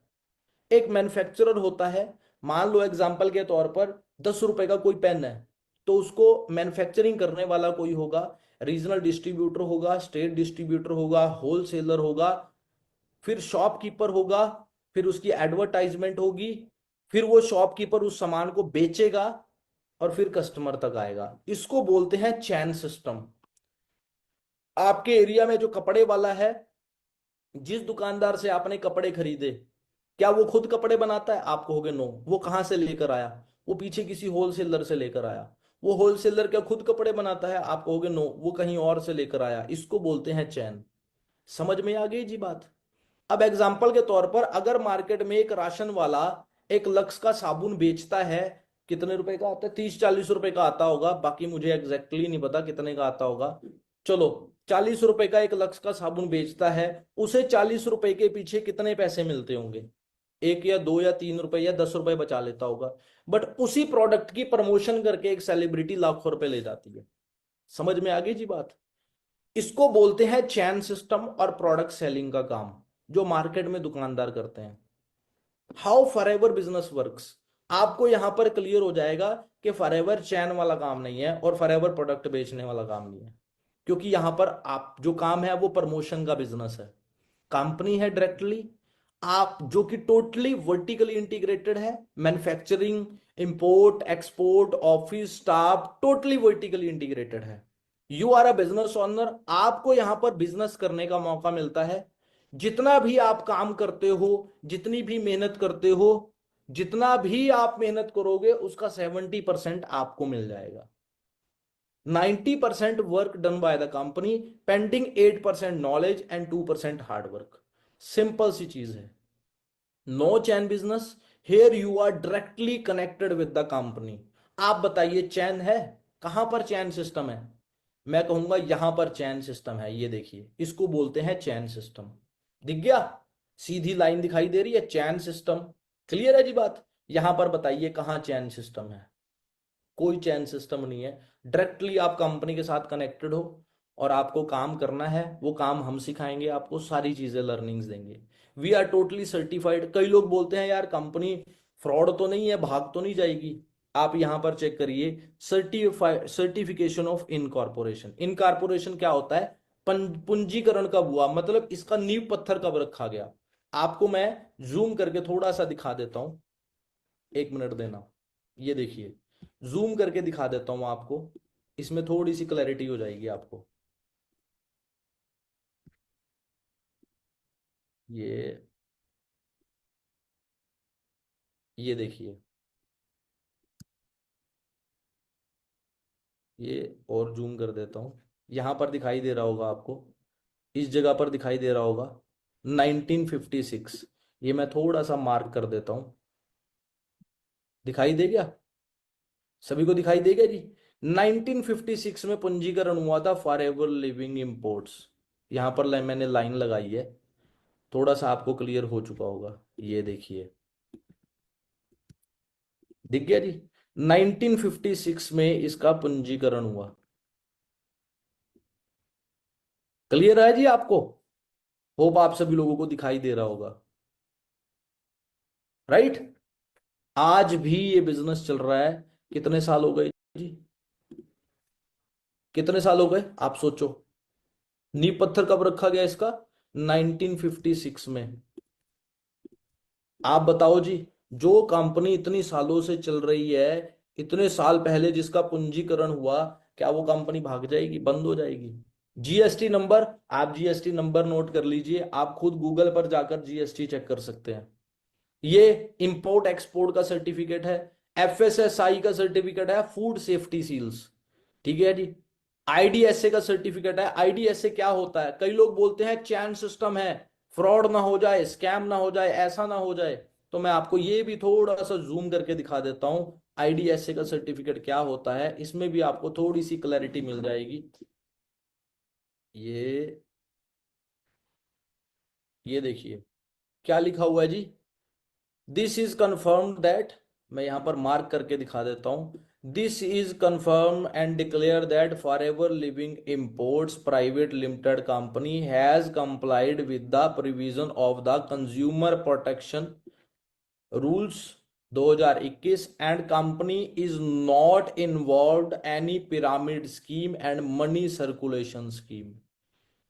A: एक मैन्युफैक्चरर होता है, मान लो एग्जांपल के तौर पर 10 रुपए का कोई पेन है, तो उसको मैन्युफैक्चरिंग करने वाला कोई होगा, रीजनल डिस्ट्रीब्यूटर होगा, स्टेट डिस्ट्रीब्यूटर होगा, होलसेलर होगा, फिर शॉपकीपर होगा, फिर उसकी एडवर्टाइजमेंट होगी, फिर वो शॉपकीपर उस सामान को बेचेगा और फिर कस्टमर तक आएगा। इसको बोलते हैं चैन सिस्टम। आपके एरिया में जो कपड़े वाला है, जिस दुकानदार से आपने कपड़े खरीदे, क्या वो खुद कपड़े बनाता है? आप कहोगे नो। वो कहां से लेकर आया? वो पीछे किसी होलसेलर से लेकर आया। वो होलसेलर क्या खुद कपड़े बनाता है? आप कहोगे नो, वो कहीं और से लेकर आया। इसको बोलते हैं चैन। समझ में आ गई जी बात? अब एग्जाम्पल के तौर पर अगर मार्केट में एक राशन वाला एक लक्स का साबुन बेचता है, कितने रुपए का आता है? 30-40 रुपए का आता होगा, बाकी मुझे एग्जैक्टली नहीं पता कितने का आता होगा। चलो, 40 रुपए का एक लक्स का साबुन बेचता है, उसे 40 रुपए के पीछे कितने पैसे मिलते होंगे? 1 या 2 या 3 रुपए या 10 रुपए बचा लेता होगा। बट उसी प्रोडक्ट की प्रमोशन करके एक सेलिब्रिटी लाखों रुपए ले जाती है। समझ में आ गई जी बात? इसको बोलते हैं चैन सिस्टम और प्रोडक्ट सेलिंग का काम, जो मार्केट में दुकानदार करते हैं। How forever business works. आपको यहां पर क्लियर हो जाएगा कि फॉरएवर चैन वाला काम नहीं है और फॉरएवर प्रोडक्ट बेचने वाला काम नहीं है, क्योंकि यहां पर आप जो काम है वो प्रमोशन का बिजनेस है। कंपनी है डायरेक्टली, आप जो कि टोटली वर्टिकली इंटीग्रेटेड है, manufacturing, import export, office staff, totally vertically integrated है। You are a business owner, आपको यहां पर बिजनेस करने का मौका मिलता है। जितना भी आप काम करते हो, जितनी भी मेहनत करते हो, जितना भी आप मेहनत करोगे उसका 70% आपको मिल जाएगा। 90% work done by the company, pending 8% knowledge and 2% hard work. Simple सी चीज है। No chain business, here you are directly connected with the company. आप बताइए चैन है? कहां पर चैन सिस्टम है? मैं कहूंगा यहां पर चैन सिस्टम है। ये देखिए, इसको बोलते हैं चैन सिस्टम। दिख गया? सीधी लाइन दिखाई दे रही है, चैन सिस्टम। क्लियर है जी बात? यहां पर बताइए कहां चैन सिस्टम है? कोई चैन सिस्टम नहीं है। डायरेक्टली आप कंपनी के साथ कनेक्टेड हो, और आपको काम करना है, वो काम हम सिखाएंगे, आपको सारी चीजें लर्निंग्स देंगे। We are totally certified. कई लोग बोलते हैं यार कंपनी फ्रॉड तो नहीं है, भाग तो नहीं जाएगी। आप यहां पर चेक करिए, सर्टिफिकेशन ऑफ इनकॉर्पोरेशन। इनकॉर्पोरेशन क्या होता है? पूंजीकरण कब हुआ, मतलब इसका नींव पत्थर कब रखा गया। आपको मैं जूम करके थोड़ा सा दिखा देता हूं, 1 मिनट देना। ये देखिए, जूम करके दिखा देता हूं आपको, इसमें थोड़ी सी क्लैरिटी हो जाएगी आपको। ये ये देखिए, ये और जूम कर देता हूं। यहां पर दिखाई दे रहा होगा आपको, इस जगह पर दिखाई दे रहा होगा 1956। ये मैं थोड़ा सा मार्क कर देता हूं, दिखाई दे गया? सभी को दिखाई देगा जी? 1956 में पंजीकरण हुआ था फॉर एवर लिविंग इंपोर्ट्स। यहां पर मैंने लाइन लगाई है, थोड़ा सा आपको क्लियर हो चुका होगा। ये देखिए, दिख गया जी? 1956 में इसका पंजीकरण हुआ। क्लियर है जी आपको? होप आप सभी लोगों को दिखाई दे रहा होगा, राइट? आज भी ये बिजनेस चल रहा है। कितने साल हो गए जी? कितने साल हो गए आप सोचो। नींव पत्थर कब रखा गया इसका? 1956 में। आप बताओ जी, जो कंपनी इतनी सालों से चल रही है, इतने साल पहले जिसका पूंजीकरण हुआ, क्या वो कंपनी भाग जाएगी, बंद हो जाएगी? जीएसटी नंबर, आप जीएसटी नंबर नोट कर लीजिए, आप खुद गूगल पर जाकर जीएसटी चेक कर सकते हैं। ये इंपोर्ट एक्सपोर्ट का सर्टिफिकेट है, एफएसएसआई का सर्टिफिकेट है, फूड सेफ्टी सील्स, ठीक है जी। आईडीएसए का सर्टिफिकेट है। आईडीएसए क्या होता है? कई लोग बोलते हैं चैन सिस्टम है, फ्रॉड ना हो जाए, स्कैम ना हो जाए, ऐसा ना हो जाए। तो मैं आपको ये भी थोड़ा सा जूम करके दिखा देता हूं, आईडीएसए का सर्टिफिकेट क्या होता है, इसमें भी आपको थोड़ी सी क्लैरिटी मिल जाएगी। ये ये देखिए क्या लिखा हुआ है जी। दिस इज कंफर्म दैट, मैं यहां पर मार्क करके दिखा देता हूं, this is confirm and declare that for ever living imports private limited company has complied with the provision of the consumer protection rules 2021 and company is not involve any pyramid scheme and money circulation scheme.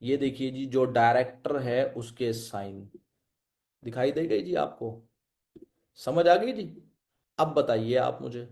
A: ये देखिए जी, जो director है उसके sign दिखाई देगा जी आपको? समझ आ गई जी? अब बताइए आप मुझे।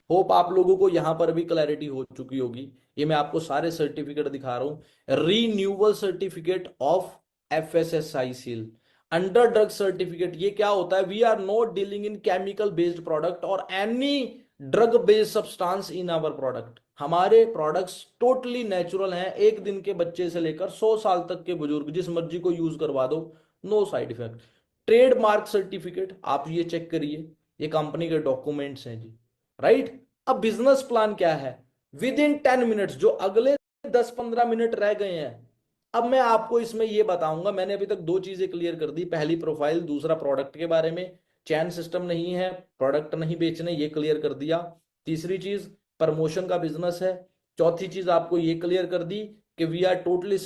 A: होप आप लोगों को यहां पर भी क्लैरिटी हो चुकी होगी। ये मैं आपको सारे सर्टिफिकेट दिखा रहा हूं। Renewal certificate of FSSI seal, under drug certificate. ये क्या होता है? We are not dealing in chemical based product और any drug based substance in our product. हमारे प्रोडक्ट्स टोटली नेचुरल हैं, एक दिन के बच्चे से लेकर 100 साल तक के बुजुर्ग जिस मर्जी को यूज करवा दो, no side effect. Trademark certificate, आप ये चेक करिए, ये कंपनी के डॉक्यूमेंट्स हैं जी, राइट? अब बिजनेस प्लान क्या है? विद इन 10 मिनट्स, जो अगले 10-15 मिनट रह गए हैं, अब मैं आपको इसमें ये बताऊंगा। मैंने अभी तक दो चीजें क्लियर कर दी, पहली प्रोफाइल, दूसरा प्रोडक्ट के बारे में। चैन सिस्टम नहीं है, प्रोडक्ट नहीं बेचने, ये क्लियर कर दिया। तीसरी चीज, प्रमोशन का बिजनेस है। चौथी चीज आपको ये क्लियर कर दी कि वी आर टोटली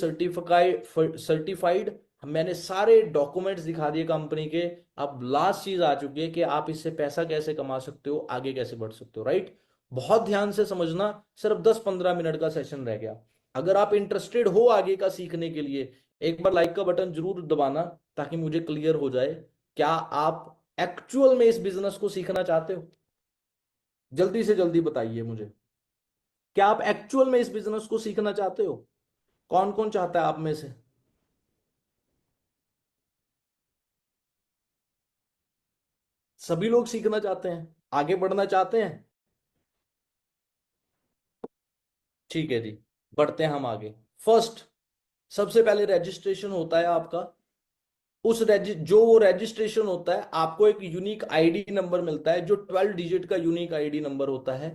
A: सर्टिफाइड। मैंने सारे डॉक्यूमेंट्स दिखा दिए कंपनी के। अब लास्ट चीज आ चुकी है कि आप इससे पैसा कैसे कमा सकते हो, आगे कैसे बढ़ सकते हो, राइट? बहुत ध्यान से समझना, सिर्फ 10-15 मिनट का सेशन रह गया। अगर आप इंटरेस्टेड हो आगे का सीखने के लिए, एक बार लाइक का बटन जरूर दबाना ताकि मुझे क्लियर हो जाए। क्या आप एक्चुअल में इस बिजनेस को सीखना चाहते हो? जल्दी से जल्दी बताइए मुझे, क्या आप एक्चुअल में इस बिजनेस को सीखना चाहते हो? कौन कौन चाहता है आप में से? सभी लोग सीखना चाहते हैं, आगे बढ़ना चाहते हैं? ठीक है जी, बढ़ते हैं हम आगे। फर्स्ट, सबसे पहले रजिस्ट्रेशन होता है आपका। जो वो रजिस्ट्रेशन होता है, आपको एक यूनिक आईडी नंबर मिलता है, जो 12 डिजिट का यूनिक आईडी नंबर होता है।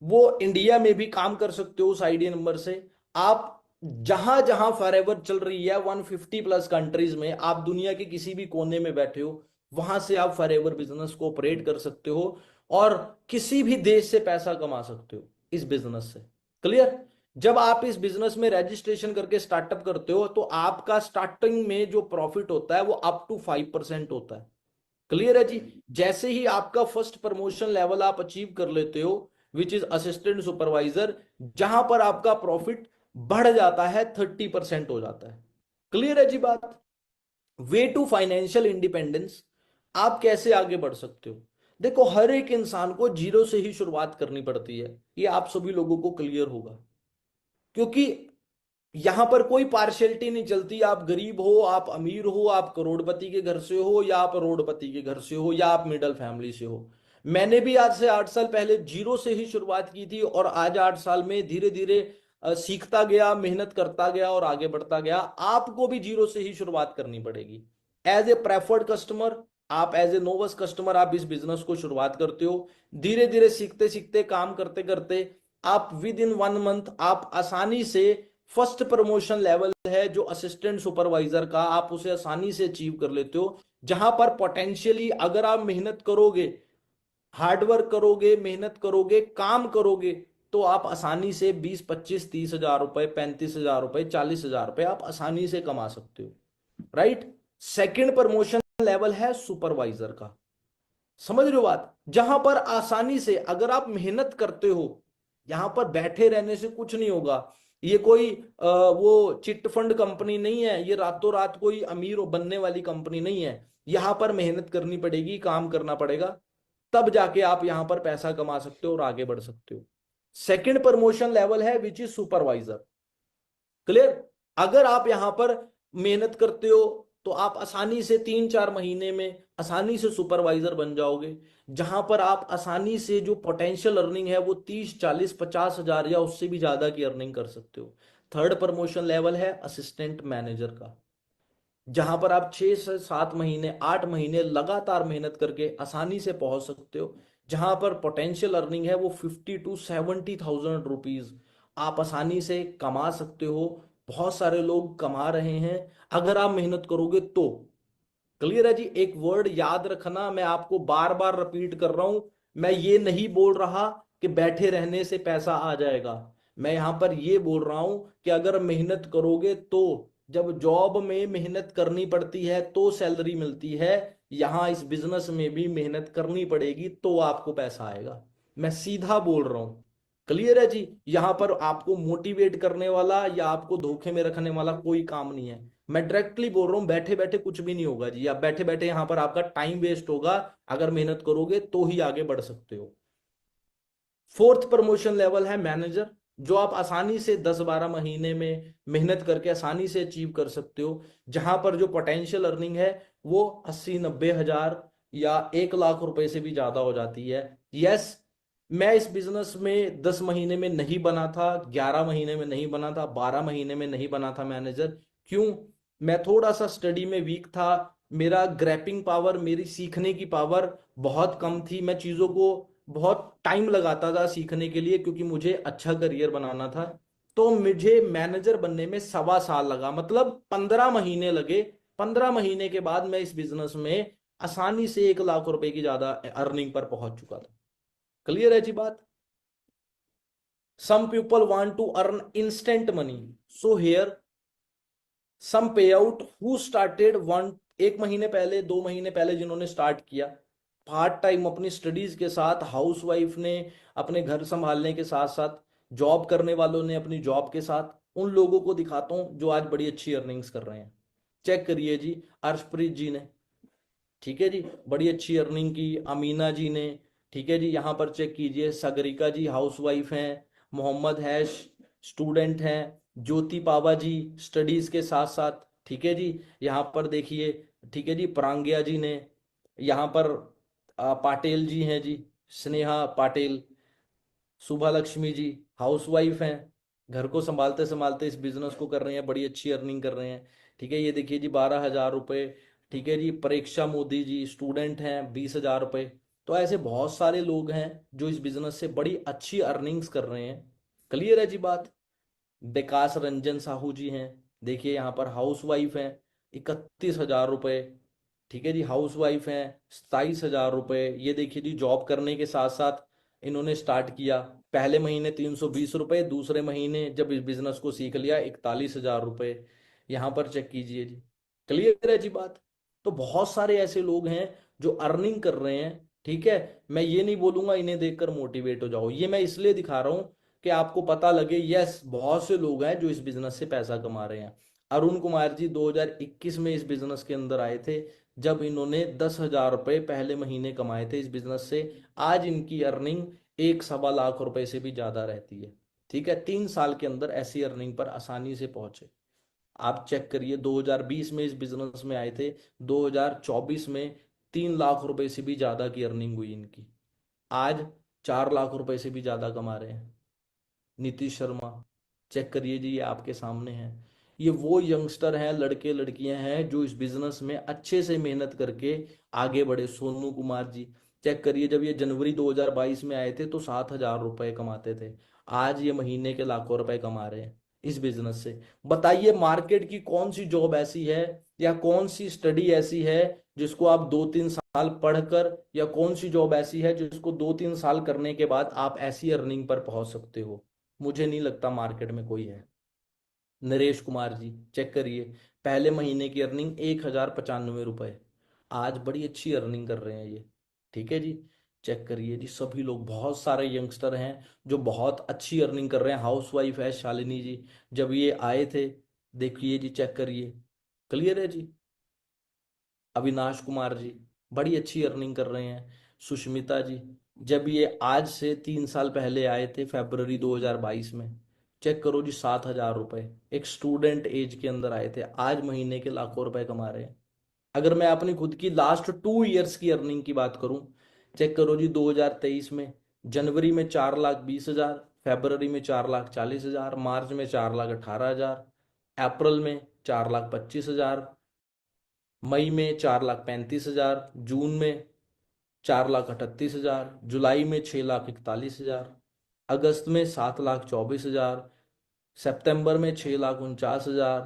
A: वो इंडिया में भी काम कर सकते हो उस आईडी नंबर से। आप जहां जहां फॉरएवर चल रही है 150 प्लस कंट्रीज में, आप दुनिया के किसी भी कोने में बैठे हो, वहां से आप फॉरएवर बिजनेस को ऑपरेट कर सकते हो और किसी भी देश से पैसा कमा सकते हो इस बिजनेस से। क्लियर? जब आप इस बिजनेस में रजिस्ट्रेशन करके स्टार्टअप करते हो तो आपका स्टार्टिंग में जो प्रॉफिट होता है वो अप टू 5% होता है। क्लियर है जी। जैसे ही आपका फर्स्ट प्रमोशन लेवल आप अचीव कर लेते हो विच इज असिस्टेंट सुपरवाइजर, जहां पर आपका प्रॉफिट बढ़ जाता है 30% हो जाता है। क्लियर है जी बात। वे टू फाइनेंशियल इंडिपेंडेंस, आप कैसे आगे बढ़ सकते हो? देखो, हर एक इंसान को जीरो से ही शुरुआत करनी पड़ती है, ये आप सभी लोगों को क्लियर होगा। क्योंकि यहां पर कोई पार्शियलिटी नहीं चलती, आप गरीब हो, आप अमीर हो, आप करोड़पति के घर से हो या आप रोडपति के घर से हो या आप मिडिल फैमिली से हो। मैंने भी आज से 8 साल पहले जीरो से ही शुरुआत की थी और आज 8 साल में धीरे धीरे सीखता गया, मेहनत करता गया और आगे बढ़ता गया। आपको भी जीरो से ही शुरुआत करनी पड़ेगी। एज ए प्रेफर्ड कस्टमर, आप एज ए नोवस कस्टमर आप इस बिजनेस को शुरुआत करते हो। धीरे धीरे सीखते सीखते काम करते करते आप विद इन 1 मंथ आप आसानी से फर्स्ट प्रमोशन लेवल है जो असिस्टेंट सुपरवाइजर का, आप उसे आसानी से अचीव कर लेते हो। जहां पर पोटेंशियली अगर आप मेहनत करोगे, हार्डवर्क करोगे, मेहनत करोगे, काम करोगे, तो आप आसानी से 20, 25, 30 हजार रुपए, 35 हजार रुपए, 40 हजार रुपए आप आसानी से कमा सकते हो। राइट। सेकंड प्रमोशन लेवल है सुपरवाइजर का। समझ रहे हो बात? जहां पर आसानी से अगर आप मेहनत करते हो, यहां पर बैठे रहने से कुछ नहीं होगा। ये कोई वो चिट फंड कंपनी नहीं है, ये रातों रात कोई अमीर बनने वाली कंपनी नहीं है। यहां पर मेहनत करनी पड़ेगी, काम करना पड़ेगा, तब जाके आप यहां पर पैसा कमा सकते हो और आगे बढ़ सकते हो। सेकंड प्रमोशन लेवल है विच इज सुपरवाइजर। क्लियर। अगर आप यहां पर मेहनत करते हो तो आप आसानी से 3-4 महीने में आसानी से सुपरवाइजर बन जाओगे, जहां पर आप आसानी से जो पोटेंशियल अर्निंग है वो 30, 40, 50 हजार या उससे भी ज्यादा की अर्निंग कर सकते हो। थर्ड प्रमोशन लेवल है असिस्टेंट मैनेजर का, जहां पर आप 6 से 7 महीने, 8 महीने लगातार मेहनत करके आसानी से पहुंच सकते हो। जहां पर पोटेंशियल अर्निंग है वो 50 to 70 थाउजेंड रुपीज आप आसानी से कमा सकते हो। बहुत सारे लोग कमा रहे हैं अगर आप मेहनत करोगे तो। क्लियर है जी। एक वर्ड याद रखना, मैं आपको बार बार रिपीट कर रहा हूं, मैं ये नहीं बोल रहा कि बैठे रहने से पैसा आ जाएगा। मैं यहां पर ये बोल रहा हूं कि अगर मेहनत करोगे तो, जब जॉब में मेहनत करनी पड़ती है तो सैलरी मिलती है, यहां इस बिजनेस में भी मेहनत करनी पड़ेगी तो आपको पैसा आएगा। मैं सीधा बोल रहा हूं। क्लियर है जी। यहां पर आपको मोटिवेट करने वाला या आपको धोखे में रखने वाला कोई काम नहीं है। मैं डायरेक्टली बोल रहा हूं, बैठे बैठे कुछ भी नहीं होगा जी। आप बैठे बैठे यहां पर आपका टाइम वेस्ट होगा। अगर मेहनत करोगे तो ही आगे बढ़ सकते हो। फोर्थ प्रमोशन लेवल है मैनेजर, जो आप आसानी से 10-12 महीने में मेहनत करके आसानी से अचीव कर सकते हो। जहां पर जो पोटेंशियल अर्निंग है वो 80-90 हजार या 1 लाख रुपए से भी ज्यादा हो जाती है। यस, मैं इस बिजनेस में 10 महीने में नहीं बना था, 11 महीने में नहीं बना था, 12 महीने में नहीं बना था मैनेजर। क्यों? मैं थोड़ा सा स्टडी में वीक था। मेरा ग्रैपिंग पावर, मेरी सीखने की पावर बहुत कम थी। मैं चीजों को बहुत टाइम लगाता था सीखने के लिए, क्योंकि मुझे अच्छा करियर बनाना था। तो मुझे मैनेजर बनने में 1.25 साल लगा, मतलब 15 महीने लगे। 15 महीने के बाद मैं इस बिजनेस में आसानी से 1 लाख रुपए की ज्यादा अर्निंग पर पहुंच चुका था। क्लियर है जी बात? Some people want to earn instant money, so here some pay out who started 1 महीने पहले, 2 महीने पहले जिन्होंने स्टार्ट किया पार्ट टाइम अपनी स्टडीज के साथ, हाउस वाइफ ने अपने घर संभालने के साथ साथ, जॉब करने वालों ने अपनी जॉब के साथ, उन लोगों को दिखाता हूं जो आज बड़ी अच्छी अर्निंग्स कर रहे हैं। चेक करिए जी, अर्शप्रीत जी ने, ठीक है जी, बड़ी अच्छी अर्निंग की। अमीना जी ने, ठीक है जी। यहां पर चेक कीजिए, सागरिका जी हाउस वाइफ हैं, मोहम्मद हैश स्टूडेंट हैं, ज्योति पावा जी स्टडीज के साथ साथ, ठीक है जी। यहाँ पर देखिए, ठीक है जी, प्रांग्या जी ने, यहाँ पर पाटिल जी हैं जी, स्नेहा पाटिल, सुभा लक्ष्मी जी हाउस वाइफ हैं, घर को संभालते संभालते इस बिजनेस को कर रहे हैं, बड़ी अच्छी अर्निंग कर रहे हैं। ठीक है, ये देखिए जी 12 हजार रुपये। ठीक है जी, परीक्षा मोदी जी स्टूडेंट हैं, 20 हजार रुपये। तो ऐसे बहुत सारे लोग हैं जो इस बिजनेस से बड़ी अच्छी अर्निंग्स कर रहे हैं। क्लियर है जी बात? विकास रंजन साहू जी हैं, देखिए यहाँ पर हाउस वाइफ हैं, 31 हजार रुपये। ठीक है जी, हाउस वाइफ हैं, 27 हजार रुपये। ये देखिए जी, जॉब करने के साथ साथ इन्होंने स्टार्ट किया। पहले महीने 320 रुपए, दूसरे महीने जब इस बिजनेस को सीख लिया 41,000 रुपए। यहाँ पर चेक कीजिए जी। क्लियर है जी बात। तो बहुत सारे ऐसे लोग हैं जो अर्निंग कर रहे हैं। ठीक है, मैं ये नहीं बोलूंगा इन्हें देखकर मोटिवेट हो जाओ, ये मैं इसलिए दिखा रहा हूं कि आपको पता लगे यस बहुत से लोग हैं जो इस बिजनेस से पैसा कमा रहे हैं। अरुण कुमार जी 2021 में इस बिजनेस के अंदर आए थे, जब इन्होंने 10,000 रुपए पहले महीने कमाए थे इस बिजनेस से। आज इनकी अर्निंग 1 सवा लाख रुपए से भी ज्यादा रहती है। ठीक है, 3 साल के अंदर ऐसी अर्निंग पर आसानी से पहुंचे। आप चेक करिए, 2020 में इस बिजनेस में आए थे, 2024 में 3 लाख रुपए से भी ज्यादा की अर्निंग हुई इनकी। आज 4 लाख रुपए से भी ज्यादा कमा रहे हैं। नीतीश शर्मा, चेक करिए जी, ये आपके सामने है। ये वो यंगस्टर हैं, लड़के लड़कियां हैं जो इस बिजनेस में अच्छे से मेहनत करके आगे बढ़े। सोनू कुमार जी, चेक करिए, जब ये जनवरी 2022 में आए थे तो 7,000 रुपए कमाते थे। आज ये महीने के लाखों रुपए कमा रहे हैं इस बिजनेस से। बताइए मार्केट की कौन सी जॉब ऐसी है या कौन सी स्टडी ऐसी है जिसको आप 2-3 साल पढ़कर, या कौन सी जॉब ऐसी है जिसको 2-3 साल करने के बाद आप ऐसी अर्निंग पर पहुंच सकते हो। मुझे नहीं लगता मार्केट में कोई है। नरेश कुमार जी, चेक करिए, पहले महीने की अर्निंग 1,095 रुपए। आज बड़ी अच्छी अर्निंग कर रहे हैं ये। ठीक है जी, चेक करिए जी, सभी लोग, बहुत सारे यंगस्टर हैं जो बहुत अच्छी अर्निंग कर रहे हैं। हाउस वाइफ है शालिनी जी, जब ये आए थे, देखिए जी, चेक करिए। क्लियर है जी। अविनाश कुमार जी बड़ी अच्छी अर्निंग कर रहे हैं। सुष्मिता जी, जब ये आज से 3 साल पहले आए थे फरवरी 2022 में, चेक करो जी, 7,000 रुपए एक स्टूडेंट एज के अंदर आए थे, आज महीने के लाखों रुपए कमा रहे हैं। अगर मैं अपनी खुद की लास्ट 2 इयर्स की अर्निंग की बात करूं, चेक करो जी, 2023 में जनवरी में 4,20,000, फरवरी में 4,40,000, मार्च में 4,18,000, अप्रैल में 4,25,000, मई में 4,35,000, जून में 4,38,000, जुलाई में 6,41,000, अगस्त में 7,24,000, सितंबर में 6,49,000,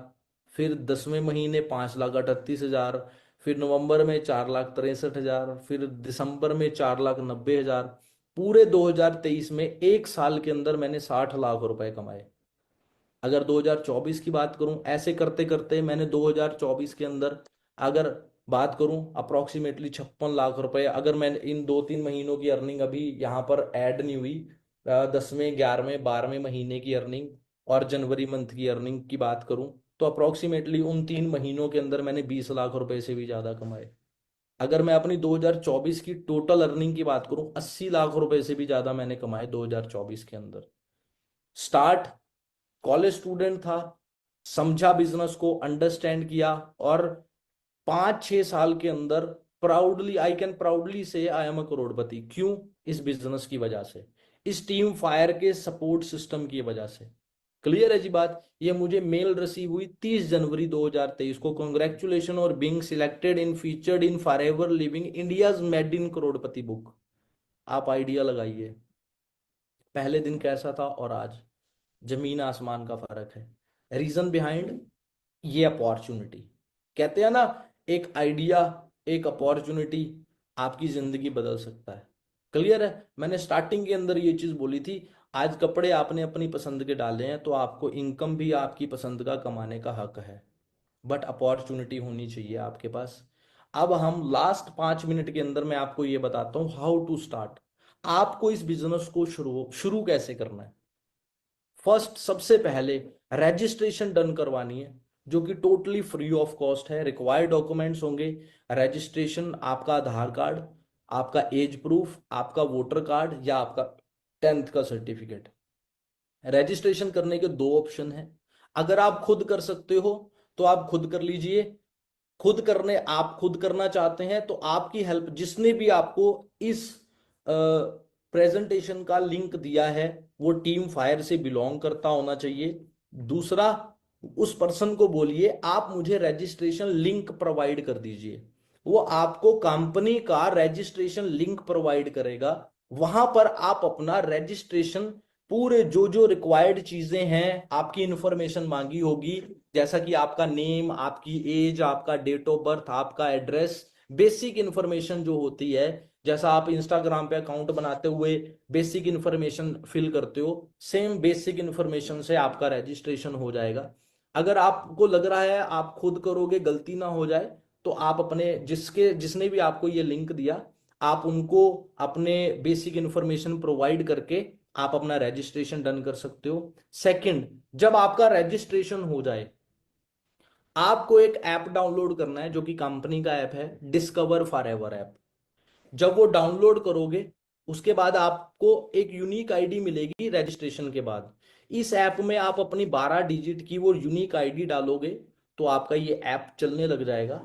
A: फिर 10वें महीने 5,38,000, फिर नवंबर में 4,63,000, फिर दिसंबर में 4,90,000। पूरे 2023 में 1 साल के अंदर मैंने 60 लाख रुपए कमाए। अगर 2024 की बात करूं, ऐसे करते करते मैंने 2024 के अंदर अगर बात करूं अप्रोक्सीमेटली 56 लाख रुपए। अगर मैं इन 2-3 महीनों की अर्निंग अभी यहाँ पर ऐड नहीं हुई, 10वें 11वें 12वें महीने की अर्निंग और जनवरी मंथ की अर्निंग की बात करूं, तो अप्रोक्सीमेटली उन 3 महीनों के अंदर मैंने 20 लाख रुपए से भी ज्यादा कमाए। अगर मैं अपनी 2024 की टोटल अर्निंग की बात करूं, 80 लाख रुपए से भी ज्यादा मैंने कमाए 2024 के अंदर। स्टार्ट कॉलेज स्टूडेंट था, समझा बिजनेस को, अंडरस्टैंड किया, और 5-6 साल के अंदर प्राउडली, आई कैन प्राउडली से आई एम अ करोड़पति। क्यों? इस बिजनेस की वजह से, इस टीम फायर के सपोर्ट सिस्टम की वजह से। क्लियर है जी बात। ये मुझे मेल रिसीव हुई 30 जनवरी 2023 को, कॉन्ग्रेचुलेशन और being selected in featured in forever living India's made in Crorepati book. आप आइडिया लगाइए पहले दिन कैसा था और आज, जमीन आसमान का फर्क है। रीजन बिहाइंड ये अपॉर्चुनिटी, कहते हैं ना, एक आइडिया, एक अपॉर्चुनिटी आपकी जिंदगी बदल सकता है। क्लियर है। मैंने स्टार्टिंग के अंदर ये चीज बोली थी, आज कपड़े आपने अपनी पसंद के डाले हैं तो आपको इनकम भी आपकी पसंद का कमाने का हक है, बट अपॉर्चुनिटी होनी चाहिए आपके पास। अब हम लास्ट 5 मिनट के अंदर मैं आपको ये बताता हूं हाउ टू स्टार्ट। आपको इस बिजनेस को शुरू शुरू कैसे करना है। फर्स्ट, सबसे पहले रजिस्ट्रेशन डन करवानी है, जो कि टोटली फ्री ऑफ कॉस्ट है। रिक्वायर्ड डॉक्यूमेंट्स होंगे रजिस्ट्रेशन, आपका आधार कार्ड, आपका एज प्रूफ, आपका वोटर कार्ड या आपका 10th का सर्टिफिकेट। रजिस्ट्रेशन करने के 2 ऑप्शन हैं। अगर आप खुद कर सकते हो तो आप खुद कर लीजिए। आप खुद करना चाहते हैं तो आपकी हेल्प, जिसने भी आपको इस प्रेजेंटेशन का लिंक दिया है वो टीम फायर से बिलोंग करता होना चाहिए। दूसरा, उस पर्सन को बोलिए आप मुझे रजिस्ट्रेशन लिंक प्रोवाइड कर दीजिए। वो आपको कंपनी का रजिस्ट्रेशन लिंक प्रोवाइड करेगा। वहां पर आप अपना रजिस्ट्रेशन, पूरे जो जो रिक्वायर्ड चीजें हैं, आपकी इंफॉर्मेशन मांगी होगी, जैसा कि आपका नेम, आपकी एज, आपका डेट ऑफ बर्थ, आपका एड्रेस, बेसिक इन्फॉर्मेशन जो होती है, जैसा आप इंस्टाग्राम पे अकाउंट बनाते हुए बेसिक इन्फॉर्मेशन फिल करते हो, सेम बेसिक इन्फॉर्मेशन से आपका रजिस्ट्रेशन हो जाएगा। अगर आपको लग रहा है आप खुद करोगे गलती ना हो जाए, तो आप अपने जिसने भी आपको ये लिंक दिया, आप उनको अपने बेसिक इन्फॉर्मेशन प्रोवाइड करके आप अपना रजिस्ट्रेशन डन कर सकते हो। सेकंड, जब आपका रजिस्ट्रेशन हो जाए, आपको एक ऐप डाउनलोड करना है जो कि कंपनी का ऐप है, डिस्कवर फॉरएवर ऐप। जब वो डाउनलोड करोगे, उसके बाद आपको एक यूनिक आईडी मिलेगी रजिस्ट्रेशन के बाद। इस ऐप में आप अपनी 12 डिजिट की वो यूनिक आईडी डालोगे, तो आपका ये ऐप चलने लग जाएगा।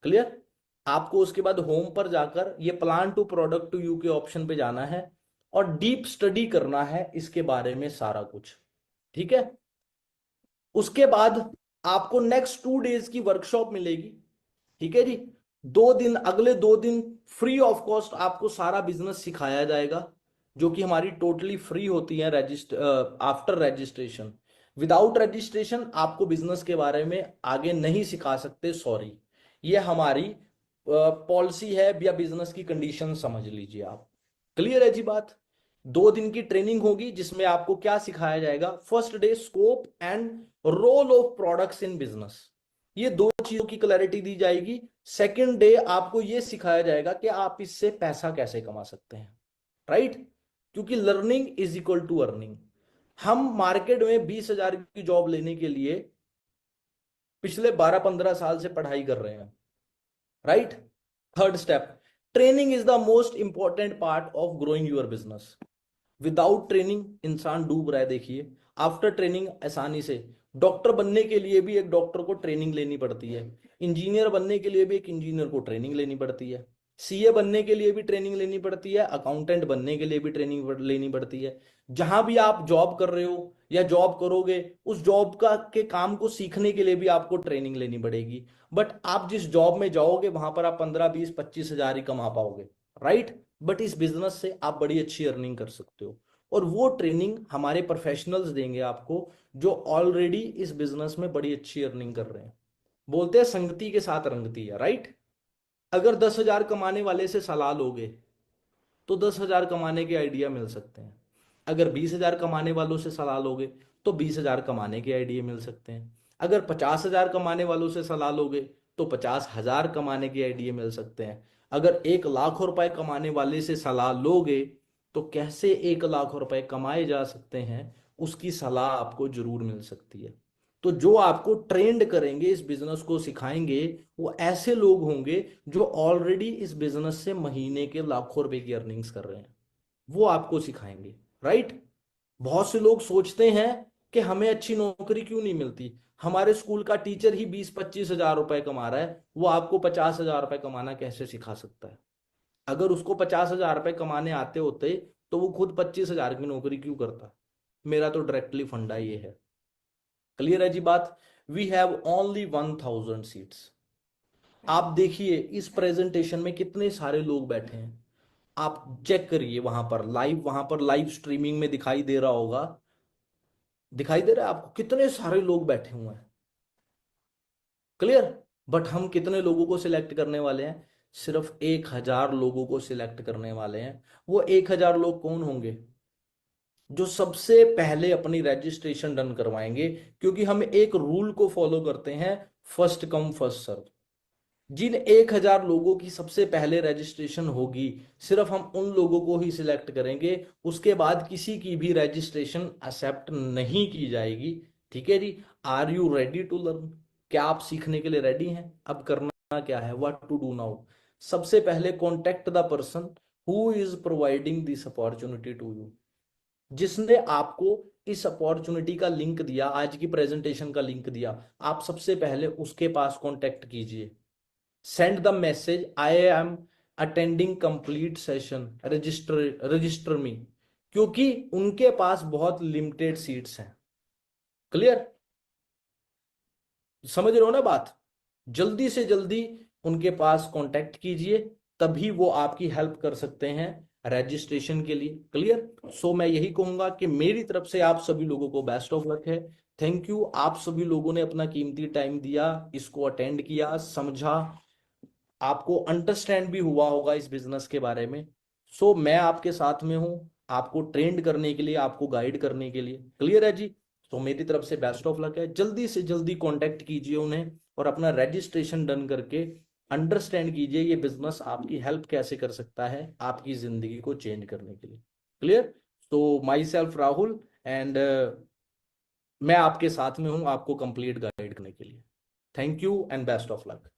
A: क्लियर? आपको उसके बाद होम पर जाकर ये plan to product to you के ऑप्शन पे जाना है और डीप स्टडी करना है इसके बारे में सारा कुछ। ठीक है? उसके बाद आपको नेक्स्ट 2 डेज की वर्कशॉप मिलेगी। ठीक है जी? 2 दिन, अगले 2 दिन फ्री ऑफ कॉस्ट आपको सारा बिजनेस सिखाया जाएगा, जो कि हमारी टोटली फ्री होती है आफ्टर रजिस्ट्रेशन। विदाउट रजिस्ट्रेशन आपको बिजनेस के बारे में आगे नहीं सिखा सकते, सॉरी। ये हमारी पॉलिसी है या बिजनेस की कंडीशन समझ लीजिए आप। क्लियर है जी बात? 2 दिन की ट्रेनिंग होगी जिसमें आपको क्या सिखाया जाएगा? First day scope and role of products in business, ये 2 चीजों की क्लैरिटी दी जाएगी। सेकंड डे आपको यह सिखाया जाएगा कि आप इससे पैसा कैसे कमा सकते हैं। राइट? क्योंकि learning is equal to earning. हम मार्केट में 20,000 की जॉब लेने के लिए पिछले 12-15 साल से पढ़ाई कर रहे हैं। Right? Third step, training is the most important part of growing your business. Without training इंसान डूब रहा है। देखिए, आफ्टर ट्रेनिंग आसानी से, डॉक्टर बनने के लिए भी एक डॉक्टर को ट्रेनिंग लेनी पड़ती है, इंजीनियर बनने के लिए भी एक इंजीनियर को ट्रेनिंग लेनी पड़ती है, सीए बनने के लिए भी ट्रेनिंग लेनी पड़ती है, अकाउंटेंट बनने के लिए भी ट्रेनिंग लेनी पड़ती है। जहां भी आप जॉब कर रहे हो या जॉब करोगे, उस जॉब का के काम को सीखने के लिए भी आपको ट्रेनिंग लेनी पड़ेगी। बट आप जिस जॉब में जाओगे वहां पर आप 15, 20, 25 हजार ही कमा पाओगे। राइट? बट इस बिजनेस से आप बड़ी अच्छी अर्निंग कर सकते हो, और वो ट्रेनिंग हमारे प्रोफेशनल्स देंगे आपको, जो ऑलरेडी इस बिजनेस में बड़ी अच्छी अर्निंग कर रहे हैं। बोलते हैं संगति के साथ रंगती है। राइट? अगर 10,000 कमाने वाले से सलाह लोगे तो 10,000 कमाने के आइडिया मिल सकते हैं। अगर 20,000 कमाने वालों से सलाह लोगे तो 20,000 कमाने के आइडिया मिल सकते हैं। अगर 50,000 कमाने वालों से सलाह लोगे तो 50,000 कमाने के आइडिया मिल सकते हैं। अगर 1 लाख रुपए कमाने वाले से सलाह लोगे तो कैसे 1 लाख रुपए कमाए जा सकते हैं, उसकी सलाह आपको जरूर मिल सकती है। तो जो आपको ट्रेंड करेंगे, इस बिजनेस को सिखाएंगे, वो ऐसे लोग होंगे जो ऑलरेडी इस बिजनेस से महीने के लाखों रुपए की अर्निंग्स कर रहे हैं, वो आपको सिखाएंगे। राइट? बहुत से लोग सोचते हैं कि हमें अच्छी नौकरी क्यों नहीं मिलती, हमारे स्कूल का टीचर ही 20-25 हजार रुपए कमा रहा है, वो आपको 50,000 रुपए कमाना कैसे सिखा सकता है? अगर उसको 50,000 रुपए कमाने आते होते तो वो खुद 25,000 की नौकरी क्यों करता? मेरा तो डायरेक्टली फंडा ये है। क्लियर है जी बात? We have only 1,000 seats. आप देखिए इस प्रेजेंटेशन में कितने सारे लोग बैठे हैं, आप चेक करिए, वहां पर लाइव स्ट्रीमिंग में दिखाई दे रहा होगा, दिखाई दे रहा है आपको कितने सारे लोग बैठे हुए हैं। क्लियर? बट हम कितने लोगों को सिलेक्ट करने वाले हैं? सिर्फ 1,000 लोगों को सिलेक्ट करने वाले हैं। वो 1,000 लोग कौन होंगे? जो सबसे पहले अपनी रजिस्ट्रेशन डन करवाएंगे, क्योंकि हम एक रूल को फॉलो करते हैं, फर्स्ट कम फर्स्ट सर्व। जिन 1,000 लोगों की सबसे पहले रजिस्ट्रेशन होगी, सिर्फ हम उन लोगों को ही सिलेक्ट करेंगे, उसके बाद किसी की भी रजिस्ट्रेशन एक्सेप्ट नहीं की जाएगी। ठीक है जी? Are you ready to learn? क्या आप सीखने के लिए रेडी हैं? अब करना क्या है? What to do now? सबसे पहले contact the person who is providing this opportunity to you. जिसने आपको इस अपॉर्चुनिटी का लिंक दिया, आज की प्रेजेंटेशन का लिंक दिया, आप सबसे पहले उसके पास कांटेक्ट कीजिए। Send the message, I am attending complete session, register me, क्योंकि उनके पास बहुत लिमिटेड सीट्स हैं। क्लियर? समझ रहे हो ना बात? जल्दी से जल्दी उनके पास कांटेक्ट कीजिए, तभी वो आपकी हेल्प कर सकते हैं रजिस्ट्रेशन के लिए। क्लियर? सो मैं यही कहूंगा कि मेरी तरफ से आप सभी लोगों को बेस्ट ऑफ लक है। थैंक यू, आप सभी लोगों ने अपना कीमती टाइम दिया, इसको अटेंड किया, समझा, आपको अंडरस्टैंड भी हुआ होगा इस बिजनेस के बारे में। सो मैं आपके साथ में हूँ, आपको ट्रेंड करने के लिए, आपको गाइड करने के लिए। क्लियर है जी? तो मेरी तरफ से बेस्ट ऑफ लक है। जल्दी से जल्दी कांटेक्ट कीजिए उन्हें और अपना रजिस्ट्रेशन डन करके अंडरस्टैंड कीजिए ये बिजनेस आपकी हेल्प कैसे कर सकता है आपकी जिंदगी को चेंज करने के लिए। क्लियर? तो माई सेल्फ राहुल एंड मैं आपके साथ में हूँ आपको कंप्लीट गाइड करने के लिए। Thank you and best of luck.